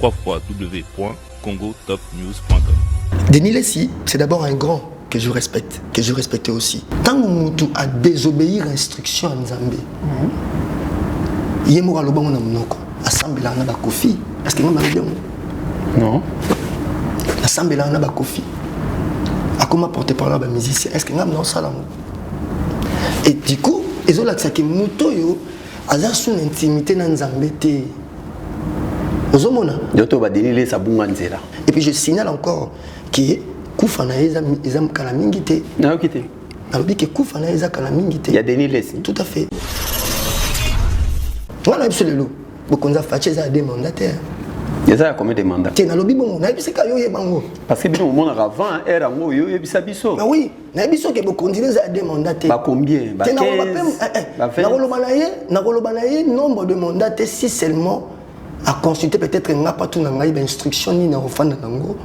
www.congotopnews.com. Denis Lessi, c'est d'abord un grand que je respecte, que je respectais aussi. Tant que Moutou a désobéi à l'instruction en Zambie, il y a un peu assemblée na ba kofi. Est-ce que vous avez bien? Non. Assemblée na ba kofi. A comment porter parole à musicien? Est-ce que vous avez non ça là? Et du coup, ils ont l'accès que Moutou yo a son intimité dans Zambie. Et puis je signale encore que Koufana ezam kalamingité. Na okité. Alors que Koufana ezam kalamingité. Il y a Denis Lessi. Tout à fait. Voilà absolument. Beaucoup de fâchés à des mandataires. Il y a combien de mandats? Tiens, dans le bibon, on a vu ce qu'il y a bango. Parce que bien au monde avant era ngo yo ebisa biso. Mais oui, na biso que beaucoup continuer à des mandataires. Ba combien? Ba 15. Na kolobanaye nombre de mandataires si seulement à consulter peut-être n'a pas tout na instruction ni na ofanda nango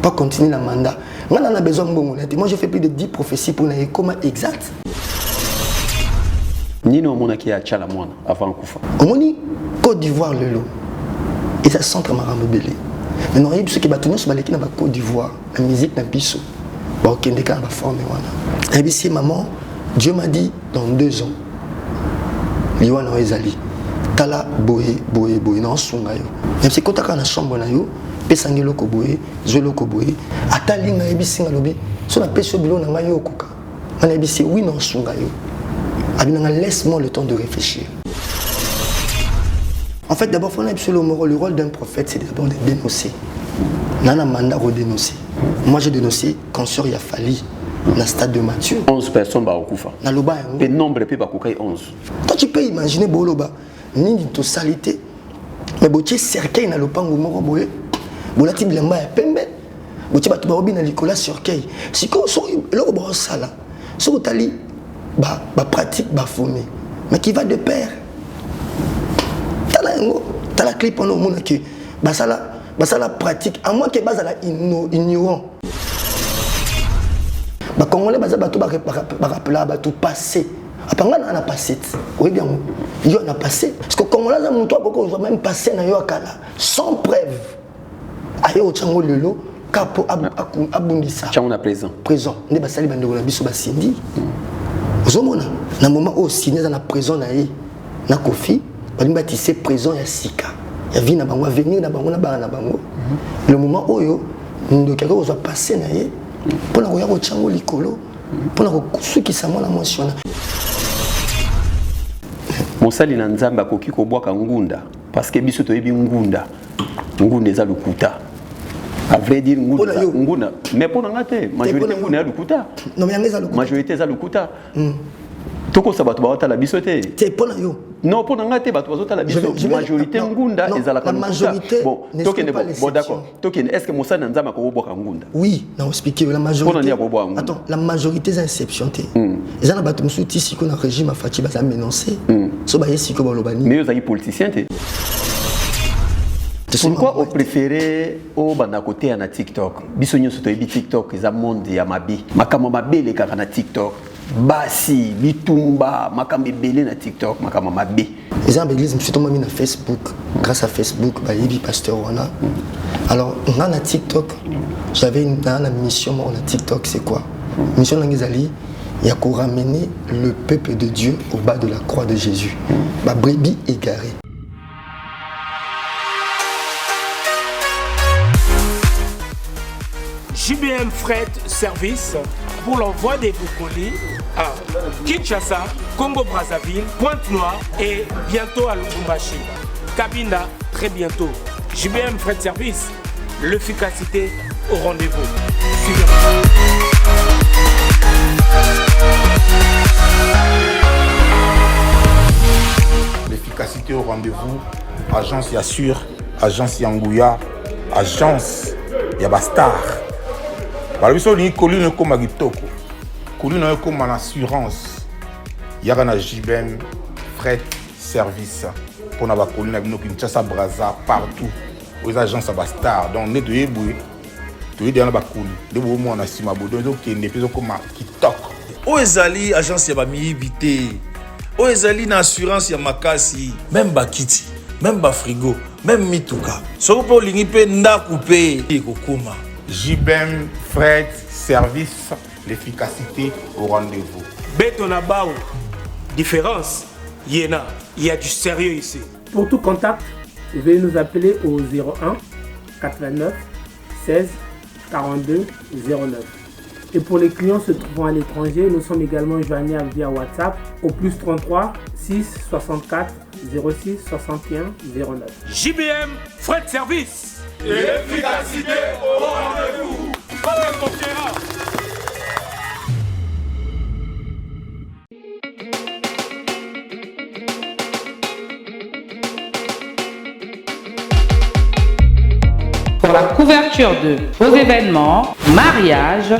pas continuer le mandat. On a besoin de bon. Moi je fais plus de 10 prophéties pour les comment exact. Nino mona ki a chala mwana avant kufa. Omoni Côte d'Ivoire le lot. Et ça centre marambe belé. Mais non, il y a qui battu sur baleki na Côte d'Ivoire, la musique na biso. Ba okende ka ba forme wana. Et puis maman, Dieu m'a dit dans 2 ans. Liwana ezali. Tala boye na sunga yo. Même si kota ka na chambre na yo, pesangi loko boye, zo loko boye. Atali na ebisinga lobi, so na peso bilo na ngayo koka. On a dit oui na sunga yo. Abinanga laisse-moi le temps de réfléchir. En fait, d'abord, le rôle d'un prophète, c'est d'abord de dénoncer. Nana mandat de dénoncer. Moi, j'ai dénoncé quand il y a fallu dans le stade de Matthieu. 11 personnes ba okufa. Le nombre pe ba kukai 11. Toi, tu peux imaginer boloba ni to salité. Mais botier cercueil na lopango moko boye. Bolati bilamba ya pembe. Botier batu ba obi na likola cercueil. Siko so lo bo sala. So tali ba pratique ba fomé. Mais qui va de pair. T'as la clé pendant le monde que ça la pratique à moins que basa la ignorant. Ba congolais basa bato ba rappeler bato passé. Après on a passé. Oui bien. Il on a passé parce que congolais za monto boko on même passé na yo akala sans preuve. Ayo chango lelo kapo abundisa. Chango na présent. Présent. Ne basali bandeko na biso basindi. Ozomona na moment au signé dans la prison na ye na Kofi. Balimba tissé présent ya sika ya vie na bango venir na bango na bango le moment oyo ndo quelque chose va passer na ye pour na koya ko chango likolo pour na ko sukisa mwana motiona mosali na nzamba koki ko bwaka ngunda parce que biso to yebi ngunda eza lukuta à vrai dire ngunda mais pour ngate majorité ngunda ya lukuta non mais ngeza lukuta majorité za lukuta toko sabato ba wata la bisote c'est pour na yo non pour ngate ba to la biso majorité ngunda ezala ka majorité bon tokende bon d'accord tokende est-ce que mosali na nzamba ko boka ngunda oui na expliquer la majorité attends la majorité c'est exception té ezana bato musuti siko na régime afati ba za menoncer so ba yesiko ba lobani mais ozali politicien té. Pourquoi vous préférez au côté na TikTok? Biso nyoso to yebi TikTok eza monde ya mabi. Makama mabele kaka na TikTok. Basi, bitumba, makama belé na TikTok, makama mabe. Exemple église, je suis tombé na Facebook. Grâce à Facebook, bah yebi pasteur wana. Alors, on a na TikTok. J'avais une mission na TikTok, c'est quoi? Mission langizali, il y a qu'on ramener le peuple de Dieu au bas de la croix de Jésus. Bah brebis égarée. JBM Fret Service pour l'envoi des vos colis à Kinshasa, Congo-Brazzaville, Pointe-Noire et bientôt à Lubumbashi. Cabinda, très bientôt. JBM Fret Service, l'efficacité au rendez-vous. Suivez-moi. L'efficacité au rendez-vous, agence Yassur, agence Yangouya, agence Yabastar. Parce que les collines comme Agitoko, collines comme en assurance, il y a un JBM Fret Service pour la colline avec Kinshasa, Brazza, partout. Aux agences Abastar, donc on est de Yéboué, tu es dans la colline. De beaux mots en Asimabo, donc il y a des personnes comme Kitok. Oezali agence ya bami vité. Oezali na assurance ya makasi, même bakiti, même ba frigo. même mituka soki mpe olingi mpe ndako mpe ekokoma. JBM Fret Service, l'efficacité au rendez-vous. Betona Bao, différence, Yéna, il y a du sérieux ici. Pour tout contact, veuillez nous appeler au 01 89 16 42 09. Et pour les clients se trouvant à l'étranger, nous sommes également joignables via WhatsApp au plus 33 6 64 06 61 09. JBM Fret Service. Et l'efficacité au rendez-vous. Pour la couverture de vos événements, mariage,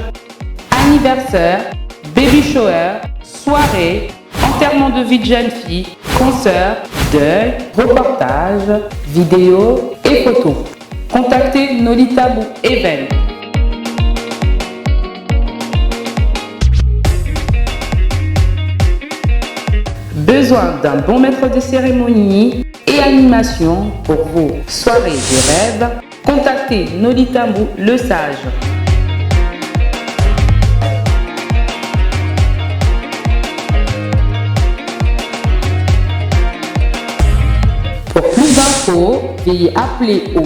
anniversaire, baby shower, soirée, enterrement de vie de jeune fille, concert, deuil, reportage, vidéo et photos. Contactez Nolita Bou Event. Besoin d'un bon maître de cérémonie et animation pour vos soirées de rêve? Contactez Nolita Bou le Sage. Pour plus d'infos, veuillez appeler au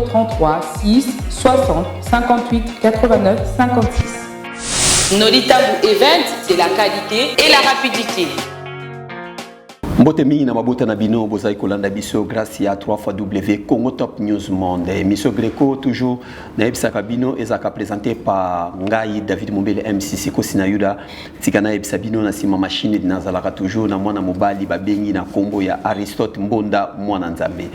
0033 6 60 58 89 56. Nolita Bou Event, c'est la qualité et la rapidité. Mbote mingi na mabota na bino bozai kolanda biso grâce à 3xW Congo Top News Monde. Émission Greco toujours na ebisaka bino ezaka présenté par Ngai David Mombele MCC Kosina Yuda tikana ebisa bino na sima machine dinazalaka toujours na mwana mobali babengi na kombo ya Aristote Mbonda mwana nzambe.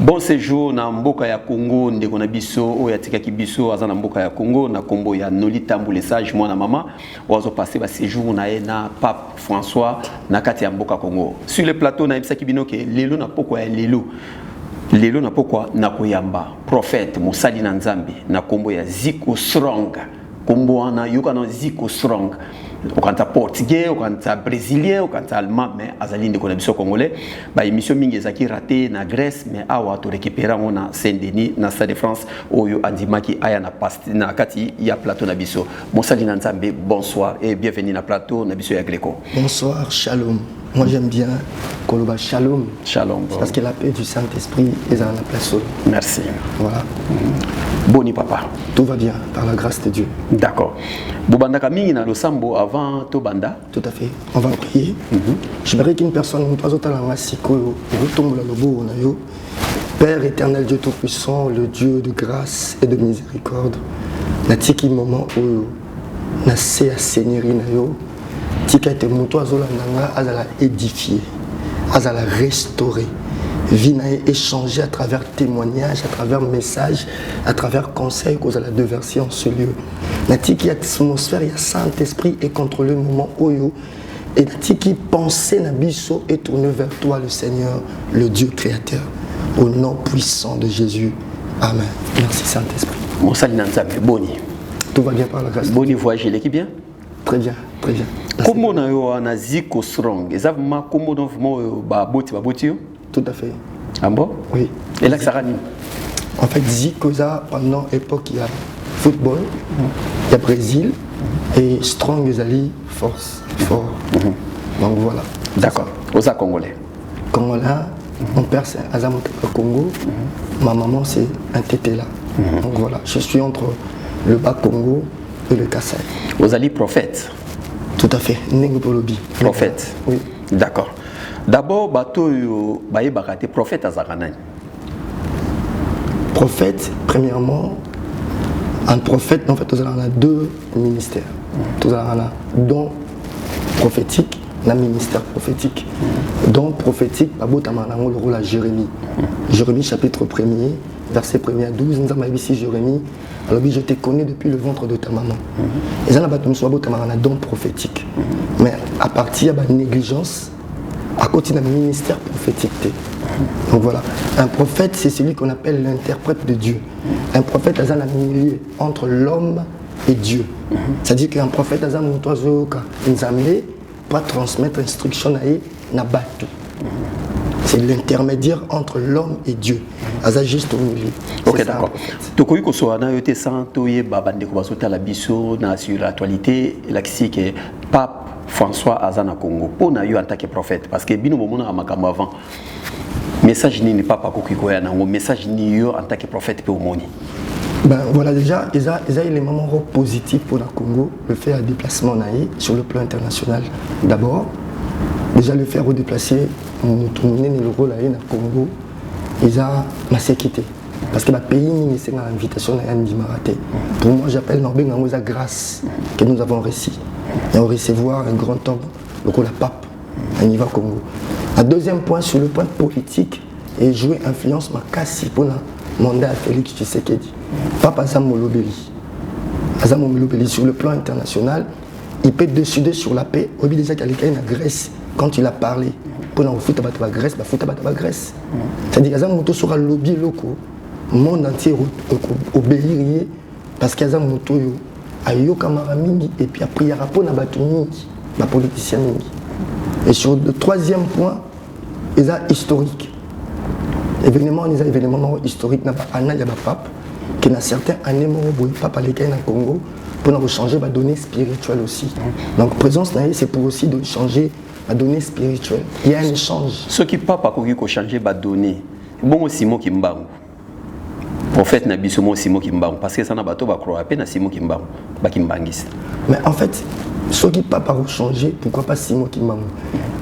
Bon séjour na mboka ya Congo ndeko na biso o ya tikaki biso aza na mboka ya Congo na kombo ya Nolita Bou le Sage mwana mama wazo passer ba séjour na na Pape François na kati ya mboka Congo. Sur le plateau na ebisaki bino ke lelo na poko ya lelo na poko na koyamba prophète Mosali na Nzambe na kombo ya Ziko Strong kombo wana yoka na Ziko Strong okanta portugais okanta brésilien okanta allemand mais azali ndeko na biso congolais ba émission mingi ezaki raté na Grèce mais awa to récupérer na Saint-Denis na Stade de France oyo andimaki aya na pasti na kati ya plateau na biso Mosali na Nzambe bonsoir et bienvenue na plateau na biso ya Greco. Bonsoir, shalom. Moi j'aime bien Koloba Shalom. Shalom. Bon. Parce que la paix du Saint-Esprit est dans la place. Merci. Voilà. Boni papa. Tout va bien par la grâce de Dieu. D'accord. Bobanda Kamingi na Losambo avant Tobanda. Tout à fait. On va prier. J'aimerais qu'une personne, Père éternel, Dieu Tout-Puissant, le Dieu de grâce et de miséricorde, Natiki moment où Nassé à Seigneur Nayo, Tika te muto azolandanga azala édifié, azala restauré, vie échangé à travers témoignages, à travers messages, à travers conseils qu'on a déversé en ce lieu. Natiki atmosphère, il y a Saint-Esprit et contre le moment oyo. Et Natiki pensée nabiso est tourné vers toi le Seigneur, le Dieu créateur. Au nom puissant de Jésus. Amen. Merci Saint-Esprit. Mon salut Nanzambe, Boni. Tout va bien par la grâce. Boni voyage, l'équipe bien? Très bien, très bien. Comment on a Ziko Strong? Exactement comment on a baboti? Tout à fait. Ah bon? Oui. Et là, ça ranime? En fait, Ziko, pendant l'époque, il y a football, il y a Brésil, et Strong, Zali, force, fort. Donc voilà. D'accord. Aux Congolais. Congolais, mon père c'est Azam au Congo, ma maman c'est un Tété là. Donc voilà, je suis entre le bas Congo et le Kassai. Vous allez prophète? Tout à fait, Nengopolobi. Prophète? Oui. D'accord. D'abord, bateau baye bakate prophète à Zaranay. Prophète, premièrement, un prophète, en fait, on a deux ministères. On a un don prophétique, un ministère prophétique. Don prophétique, le rôle à Jérémie. Jérémie chapitre 1er, verset 1er à 12, nous avons ici Jérémie. Alors je te connais depuis le ventre de ta maman. Et ça, un don prophétique. Mais à partir de la négligence, à côté d'un ministère prophétique. Donc voilà, un prophète c'est celui qu'on appelle l'interprète de Dieu. Un prophète est un milieu entre l'homme et Dieu. C'est-à-dire qu'un prophète est un oiseau qui peut transmettre instruction à Nabatu. C'est l'intermédiaire entre l'homme et Dieu. Aza juste au milieu. Ok, d'accord. Tokoyi kosoana yote santo ye babande ko basota la biso na sur l'actualité l'axi que pape François Azana Congo pour na yo en tant que prophète parce que bino bomona makambo avant message ni papa ko kikoya na message ni yo en tant que prophète pe omoni. Ben voilà, déjà, ils ont les moments positifs pour le Congo, le faire déplacement sur le plan international. D'abord, déjà le faire redéplacer, nous tourner le rôle dans le Congo, ils ont ma sécurité. Parce que le pays, c'est une invitation à Ndimaraté. Pour moi, j'appelle Norbert la grâce que nous avons reçue. Et on recevoir un grand homme, le rôle de pape, à niveau Congo. Un deuxième point, sur le point politique, et jouer influence ma casse pour le mandat à Félix Tshisekedi. Papa Azam Molobeli. Sur le plan international, il peut décider sur la paix. Au déjà qu'il y a la Grèce, quand il a parlé, pour nous foutre la Grèce, la Grèce. C'est-à-dire qu'il y a un sur le lobby local, le monde entier obéir, parce qu'il y a un moto, il y a camarades mingi, et puis après il y a un rapport à les politiciens mingi. Et sur le troisième point, il y a historique. Événement, il y a un événement historique, il y a un pape. Qui n'a certains années pas parler au Congo pour nous changer la donnée spirituelle aussi. Donc présence c'est pour aussi de changer la donnée spirituelle. Il y a un échange. Ce qui pas pour changer la donnée. Bon aussi mot qui m'bang. Prophète n'a biso mot aussi mot qui m'bang parce que ça n'a pas tout va croire à peine à Simon qui m'bang, ba qui m'bangiste. Mais en fait, ce qui pas pour changer, pourquoi pas Simon qui m'bang.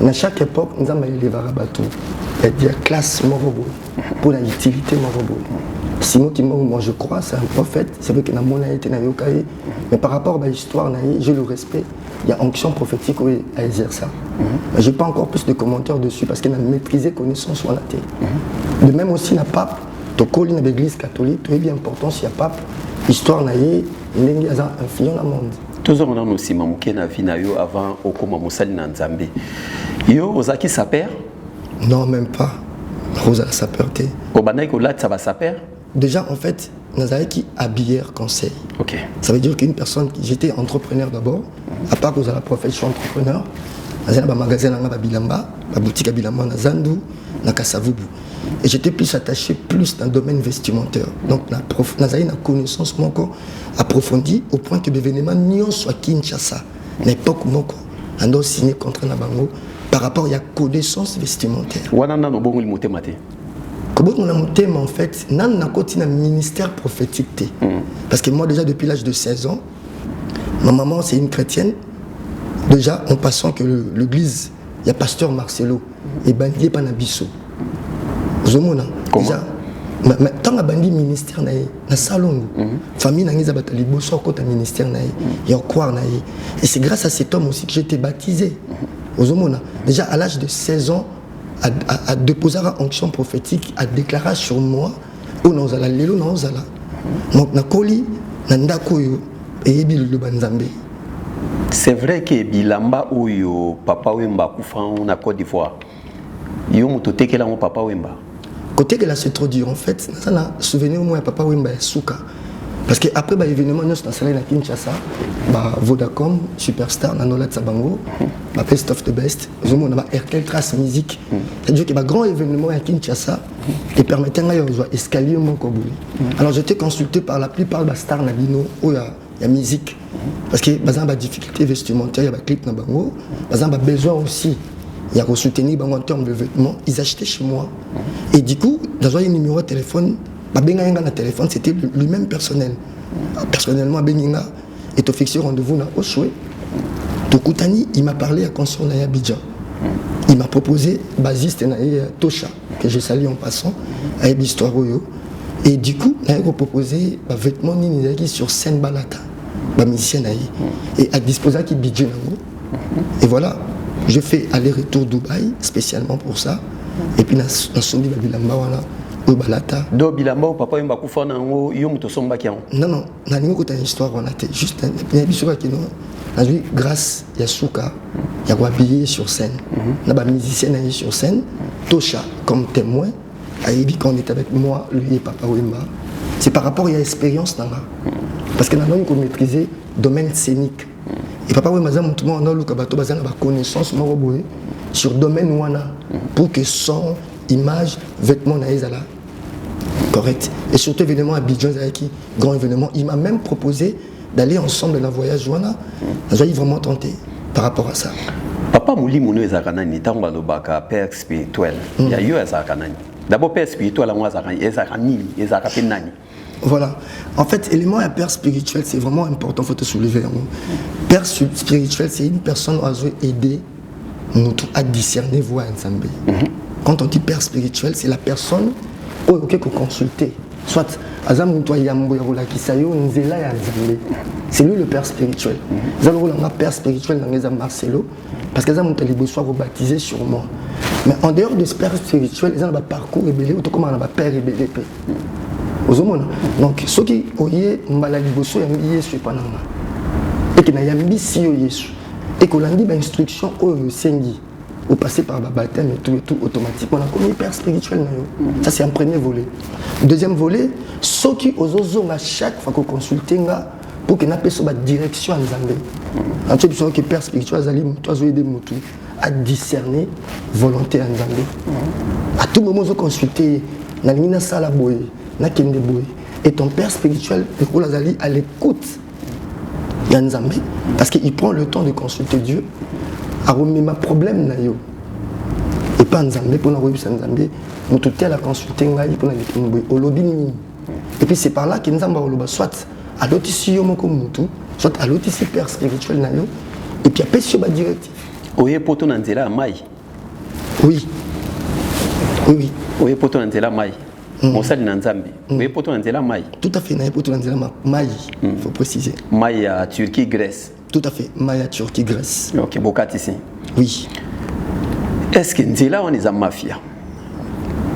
À chaque époque, nous avons les bateaux. Il y a des classes morobo pour la utilité morobo. Simon Kimbo, moi je crois, c'est un prophète, c'est vrai qu'il y a mon été na yokaye, mais par rapport à l'histoire, j'ai le respect, il y a onction prophétique à exercer ça. Je n'ai pas encore plus de commentaires dessus parce qu'il a maîtrisé connaissance ou la tête. De même aussi, la pape, Tokoli dans l'église catholique, très bien important, s'il y a pape, histoire naïe, il y a influent dans le monde. Toujours on a aussi mamouké na vie na yo avant au koma mosali na Nzambe. Yo ozaki saper? Non, même pas. Rosa saper té. Au banaï ko lat ça va saper? Déjà, en fait, nous avons qui habilleur conseil. Ok. Ça veut dire qu'une personne, j'étais entrepreneur d'abord, à part que vous avez la profession entrepreneur, nous avons un magasin à Bilamba, la boutique à Bilamba, à Zandu, à Kassavubu. Et j'étais plus attaché dans le domaine vestimentaire. Donc, nous avons une connaissance approfondie au point que l'événement n'y soit Kinshasa. À l'époque, nous avons signé contre Nabango par rapport à la connaissance vestimentaire. Comment on a monté, mais en fait, on a un ministère prophétique. Parce que moi, déjà, depuis l'âge de 16 ans, ma maman, c'est une chrétienne. Déjà, en passant que l'église, il y a pasteur Marcelo et bandier Panabiso. Vous avez déjà, tant que bandi ministère, il y a salon. Famille, il y a un ministère, il y a un et c'est grâce à cet homme aussi que j'ai été baptisé. Vous avez déjà, à l'âge de 16 ans, à déposer une onction prophétique, à déclarer sur moi, où nous allons, l'élo nous allons. Donc, nakoli, nandakoyo, et le banzambe. C'est vrai que Bilamba ou papa Wemba Koufran en Côte d'Ivoire. Yo motote que là mon papa Wemba. Côté que là c'est trop dur en fait, ça n'a souvenir au moins papa Wemba Souka. Parce que après l'événement nous sommes installés à Kinshasa, Vodacom, Superstar, Nanola Tsabango, Best of the Best, nous avons Airtel Trace Music. C'est-à-dire qu'il y a un grand événement à Kinshasa et permettait de escalier mon Kobouli. Alors j'étais consulté par la plupart des stars Nabino où il y a musique. Parce que y a des difficultés vestimentaires, il y a des clips dans Bango, il y a besoin aussi. Il y a soutenir en termes de vêtements, ils achetaient chez moi. Et du coup, dans un numéro de téléphone, le téléphone, c'était lui-même personnel. Personnellement, Benginga est fixé rendez-vous au Choué. Tokutani, il m'a parlé à Consort Naya Bidjan. Il m'a proposé basiste Tosha, que je salue en passant, à Histoire. Et du coup, il m'a proposé des vêtements sur scène Balata, musicien. Et à disposer qui Bidjan. Et voilà, je fais aller-retour Dubaï spécialement pour ça. Et puis, dans son livre, au Balata. Do Bilamba papa Wemba Koufran nango yo muto somba ki Non non, na ningo ko ta histoire on a été juste un bisoka qui non. Grâce Yasuka, il y a habillé sur scène. Na ba musicien sur scène, Tosha comme témoin, Aïbi quand on est avec moi, lui et papa Wemba. C'est par rapport à l'expérience nanga. Parce que nous avons maîtrisé le domaine scénique. Et papa Wemba zam tout le monde a lu kabato bazana ba connaissance moroboé sur domaine wana pour que son image, vêtements naïzala. Correct. Et surtout événement à Abidjan, grand événement. Il m'a même proposé d'aller ensemble dans le voyage. J'ai vraiment tenté par rapport à ça. Papa Mouli Mouno Ezakanani, Tamba Lobaka, père spirituel. Il y a eu Ezakanani. D'abord, père spirituel, Ezakanani. Voilà. En fait, élément à père spirituel, c'est vraiment important, il faut te soulever. Père spirituel, c'est une personne qui a aidé nous à discerner voix ensemble. Quand on dit père spirituel, c'est la personne qui peut consulter. Soit, c'est lui le père spirituel. Le père spirituel dans Marcelo, parce qu'ils ont baptisé sur moi. Mais en dehors de ce père spirituel, ils ont un parcours rébellé, ou comme un père rébellé. Donc, ceux qui ont eu un liboso, ils sont pas et qui n'ont pas Yesu. Et qu'on a dit instruction au Sengi, au passé par le baptême et tout automatiquement. On a connu père spirituel. Ça, c'est un premier volet. Deuxième volet, ceux qui ont à chaque fois qu'on consulte pour qu'il n'y ait pas de direction en Zambie. En tout cas, que père spirituel, ils aider à discerner volonté en Zambie. À tout moment, ils consulter, na sala boy, na kende boy. Et ton père spirituel, il à l'écoute. Nzambe, parce qu'il prend le temps de consulter Dieu, à remettre ma problème na yo. Et pas Nzambe pour nous Nzambe, nous tout à la consulter ngai pour nous olobini. Et puis c'est par là que Nzamba oloba soit à l'autre ici yo moko mutu, soit à l'autre ici père spirituel na yo, et puis après sur ba directif. Oye poto na nzela mai. Oui. Oui. Oye poto na nzela mai. Mosali na Nzambe. Oye poto na nzela mai. Tout à fait, na poto na nzela mai. Il faut préciser. Mai à Turquie, Grèce. Tout à fait, mai à Turquie, Grèce. OK, bokat ici. Oui. Est-ce que nzela on est mafia?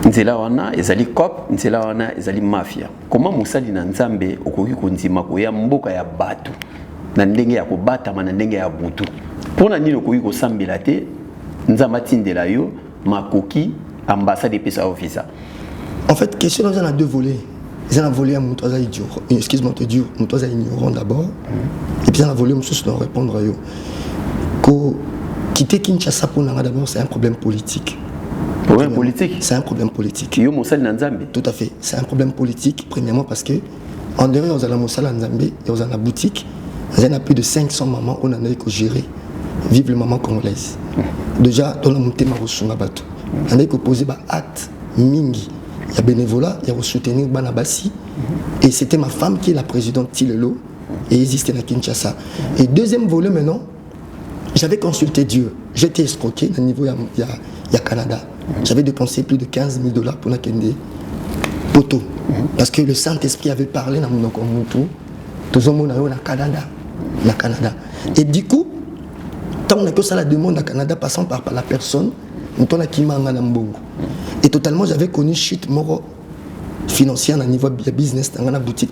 Nzela wana ezali cop, nzela wana ezali mafia. Comment mosali na Nzambe okoki kondima koya mboka ya bato na ndenge ya kobata na ndenge ya butu? Pona nini okoki kosambela te Nzamba tindela yo makoki ambassade de pesa officer? En fait, question dans a deux volets. Ils ont un volet à Moutoisa ignorant. Excuse-moi de dire, Moutoisa ignorant d'abord. Et puis ils ont un volet où je dois répondre à eux. Quitter Kinshasa pour nous d'abord, c'est un problème politique. Problème politique? C'est un problème politique. Yo Moussal Nzambe? Tout à fait. C'est un problème politique, premièrement parce que en dehors, on a la Moussal Nzambe et on a la boutique. On a plus de 500 mamans on a gérer. Vive les mamans congolaises. Déjà, dans la montée, on a posé un acte mingi. Il y a bénévolat, il y a soutenir Banabasi. Et c'était ma femme qui est la présidente Tilelo. Et il existait à Kinshasa. Et deuxième volet maintenant, j'avais consulté Dieu. J'étais escroqué au niveau il y a Canada. J'avais dépensé plus de 15 000 $ pour Nakende Poto. Parce que le Saint-Esprit avait parlé dans mon Mutu. Tout le monde au Canada. Et du coup, tant que ça la demande au Canada, passant par la personne, et totalement, j'avais connu chute moro financière au niveau de business dans la boutique.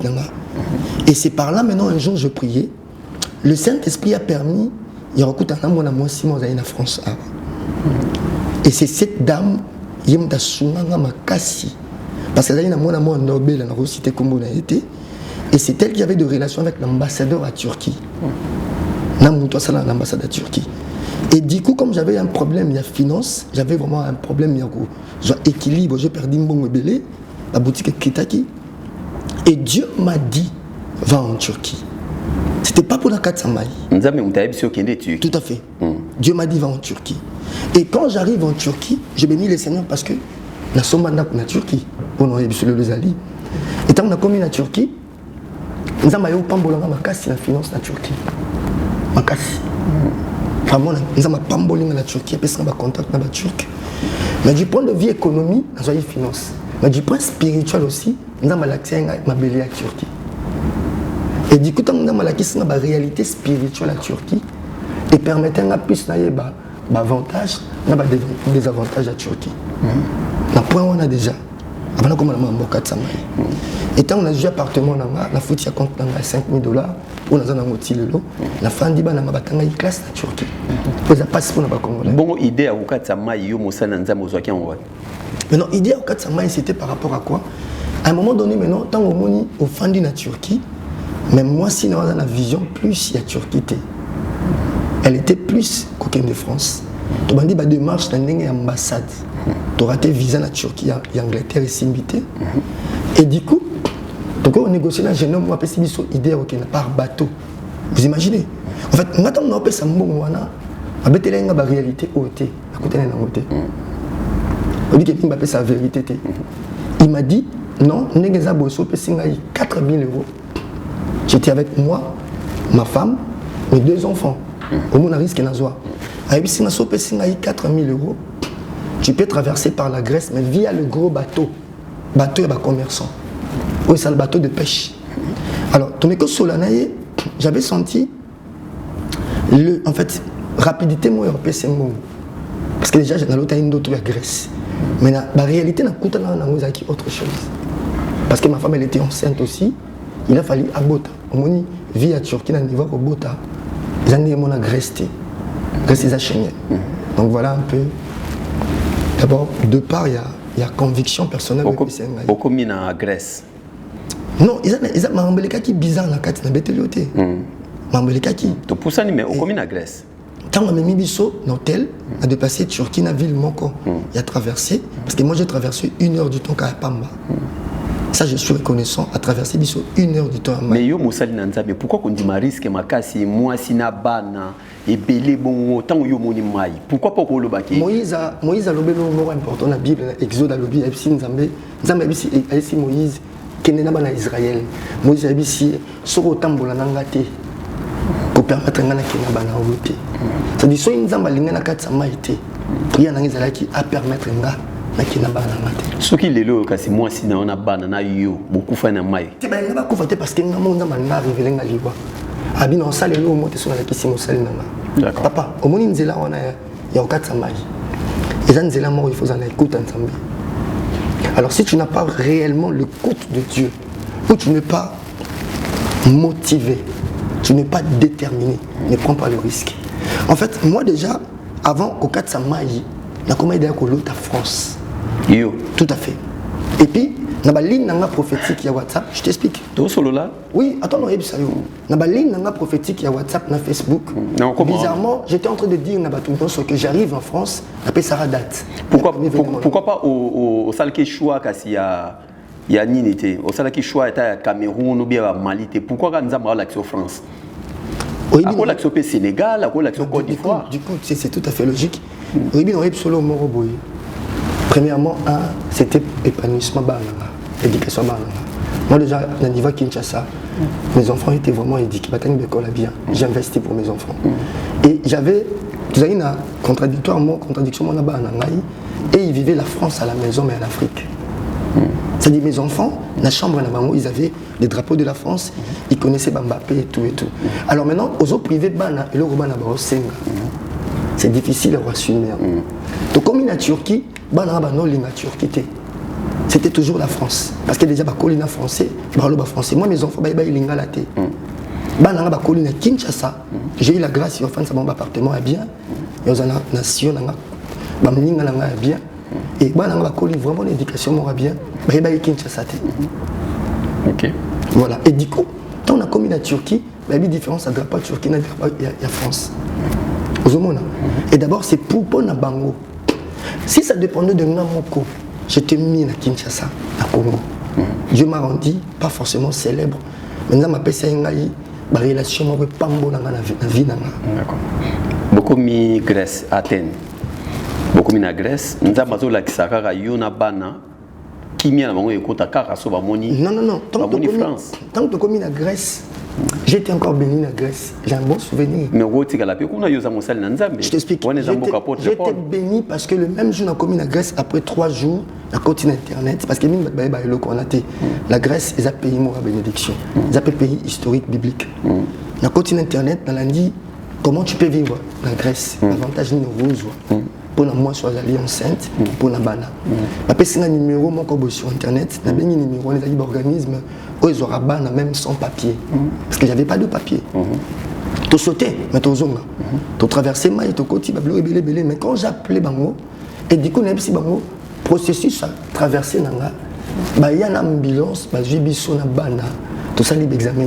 Et c'est par là, maintenant, un jour, je priais. Le Saint-Esprit a permis, il y a un 6 mois en France. Et c'est cette dame, qui a parce qu'elle a un Nobel, elle a cité comme on a été. Et c'est elle qui avait de relations avec l'ambassadeur à Turquie. L'ambassade à Turquie. Et du coup, comme j'avais un problème, il y a finance, j'avais vraiment un problème, il y a équilibre, j'ai perdu mon belé, la boutique est Kitaki. Et Dieu m'a dit, va en Turquie. C'était pas pour la 400 mailles. Tout à fait. Dieu m'a dit, va en Turquie. Et quand j'arrive en Turquie, je bénis le Seigneur parce que la Somanda pour la Turquie, on a eu les alliés. Et quand on a commis la Turquie, nous avons eu ma casse la finance la Turquie. Ma casse. Vraiment, nous avons pas de la Turquie, parce qu'on a contact avec la Turquie. Mais du point de vue économie, nous avons finance. Mais du point spirituel aussi, nous avons l'accès à ma belle à Turquie. Et du coup, nous avons l'accès à la réalité spirituelle à Turquie et permettant à plus d'avantages, des avantages à Turquie. Le point on a déjà. Avant comme on a un bocat de Samaï. Et quand on a joué appartement, la faute y a compte 5 000 $. On a un motif la fin dit bana mabatanga y classe la Turquie. Vous avez passé pour la Congolais. Bon idée à bocat de Samaï yo Moussa Nzambe ozwaki en ouais. Maintenant idée à bocat de Samaï c'était par rapport à quoi? À un moment donné maintenant tant au moni au fin de la Turquie, même moi si dans la vision plus il y a Turquie. Elle était plus qu'aucune de France. Tu m'as dit bah démarche dans une ambassade. Tu as raté visa na Turquie et Angleterre et Simbité. Et du coup, on négocie dans un jeune homme, on a une idée par bateau. Vous imaginez? En fait, maintenant, on a fait ça, on a la réalité au thé. À côté de la montée. On dit qu'il m'a fait sa vérité. Il m'a dit non, on a 4 000 euros. J'étais avec moi, ma femme, mes 2 enfants. Au moins, on a risque de zoa. Avec si on a 4 000 euros, tu peux traverser par la Grèce, mais via le gros bateau. Bateau et commerçant. Oui, c'est le bateau de pêche. Alors, j'avais senti, en fait, rapidité, moi, c'est mon. Parce que déjà, j'ai une autre Grèce. Mais la réalité, c'est autre chose. Parce que ma femme, elle était enceinte aussi. Il a fallu à Bota. On dit, vie à Turquie, on y va au Bota. J'en ai mon Grèce. Grèce, c'est Schengen. Donc voilà un peu. D'abord, de part, il y a conviction personnelle. Beaucoup mis en Grèce. Non, ils ont un qui bizarre dans la carte. Ils ont un qui. Donc pour ça, mais au mis en Grèce. Quand on a mis Bisso dans l'hôtel, on a dépassé Turquie, la ville Moko. Il a traversé, parce que moi j'ai traversé 1 heure du temps à Pamba. Ça, je suis reconnaissant à traverser Bisso 1 heure du temps à Pamba. Mais yo, Moussali Nanzabe, pourquoi on dit ma risque, ma casse, moi, Sinabana, et Belé, bon, tant que yo moni maï. Pourquoi pas qu'on le baki? Moïse a lobé le mot important dans la Bible, Exode a lobé, Nzambe, Moïse, Kenena bana Israël. Moïse a dit si, sur autant de l'angate. Pour permettre à Kenya bana voter. C'est-à-dire que si Nzamba lingana katsa maïté, priya nangizala qui a permettre na Kenya bana maté. Ce qui est le cas c'est moi si on a bana na yo beaucoup fait na mai. Tu ba ngaba ko voter parce que Nzamba na révéler nga liwa. Abi na sale lo mo te so na kisi mo sale nanga. D'accord. Papa, au moni nzela wana ya katsa mai. Et nzela mo il faut en écouter Nzambe. Alors si tu n'as pas réellement le culte de Dieu, ou tu n'es pas motivé, tu n'es pas déterminé, ne prends pas le risque. En fait, moi déjà, avant au 4 Samaï, je suis allé à France. Yo. Tout à fait. Et puis, dans la ligne prophétique, il y a WhatsApp, je t'explique. Tout solo là? Oui, attends, non, dans la ligne prophétique, il y a WhatsApp, dans Facebook. Non, bizarrement, j'étais en train de dire que j'arrive en France, après ça a date. Pourquoi pas au salle qui choix il y a Ninité, au salle qui choix était à Cameroun ou bien à Mali, pourquoi quand nous avons l'action France? Oui, l'action au Sénégal, l'action au Côte d'Ivoire. Du coup, c'est tout à fait logique. Oui, bien, on est solo Moroboy. Premièrement, c'était épanouissement, éducation. Moi, déjà, dans le niveau Kinshasa, mes enfants étaient vraiment éduqués. Bien. J'ai investi pour mes enfants. Et j'avais, vous avez une contradiction, et ils vivaient la France à la maison, mais en Afrique. C'est-à-dire mes enfants, dans la chambre, ils avaient les drapeaux de la France, ils connaissaient Mbappé et tout et tout. Alors maintenant, aux autres privés, c'est difficile à assumer. Donc comme in la Turquie, c'était toujours la France. Parce que déjà, les français, français. Moi, mes enfants, ils linga la tête. Kinshasa, j'ai eu la grâce de faire mon appartement à bien. Ils ont une nation, bien. Et vraiment l'éducation bien. Kinshasa. Ok. Voilà. Et du coup, quand on a commis la Turquie, il y a une différence entre la Turquie et la France. Et d'abord, c'est pour Bango. Si ça dépendait de Namoko, j'étais mis à Kinshasa, à Congo. Dieu m'a rendu pas forcément célèbre. Maintenant, ma PC ma relation avec Pambo dans la vie. D'accord. Beaucoup mis Grèce, Athènes. Beaucoup mis la Grèce. Nous avons la Kisaka, Yona Bana. Qui m'a dit que tu as moni. Non. Tant que tu as commis la Grèce, j'étais encore béni la Grèce. J'ai un bon souvenir. Mais je t'explique. J'étais béni parce que le même jour, on a commis la Grèce. Après 3 jours, la continent internet. Parce que la Grèce, ils ont payé moi la bénédiction. Ils ont pays historique, biblique. La continent internet, on a dit comment tu peux vivre la Grèce. L'avantage de nos roses. Pour moi, je suis allé enceinte, pour la bana. Après, c'est un numéro sur internet. Il y a un numéro des organismes où ils auront bana même sans papier. Parce que j'avais pas de papier. Tu sautais, mais tu zonga. Tu traversais maï, tu côté, mais quand j'appelais Bango, et du coup, on a dit Bango, processus à traverser nanga, il y a une ambulance, j'ai mis sur la bana, tout ça, les examens,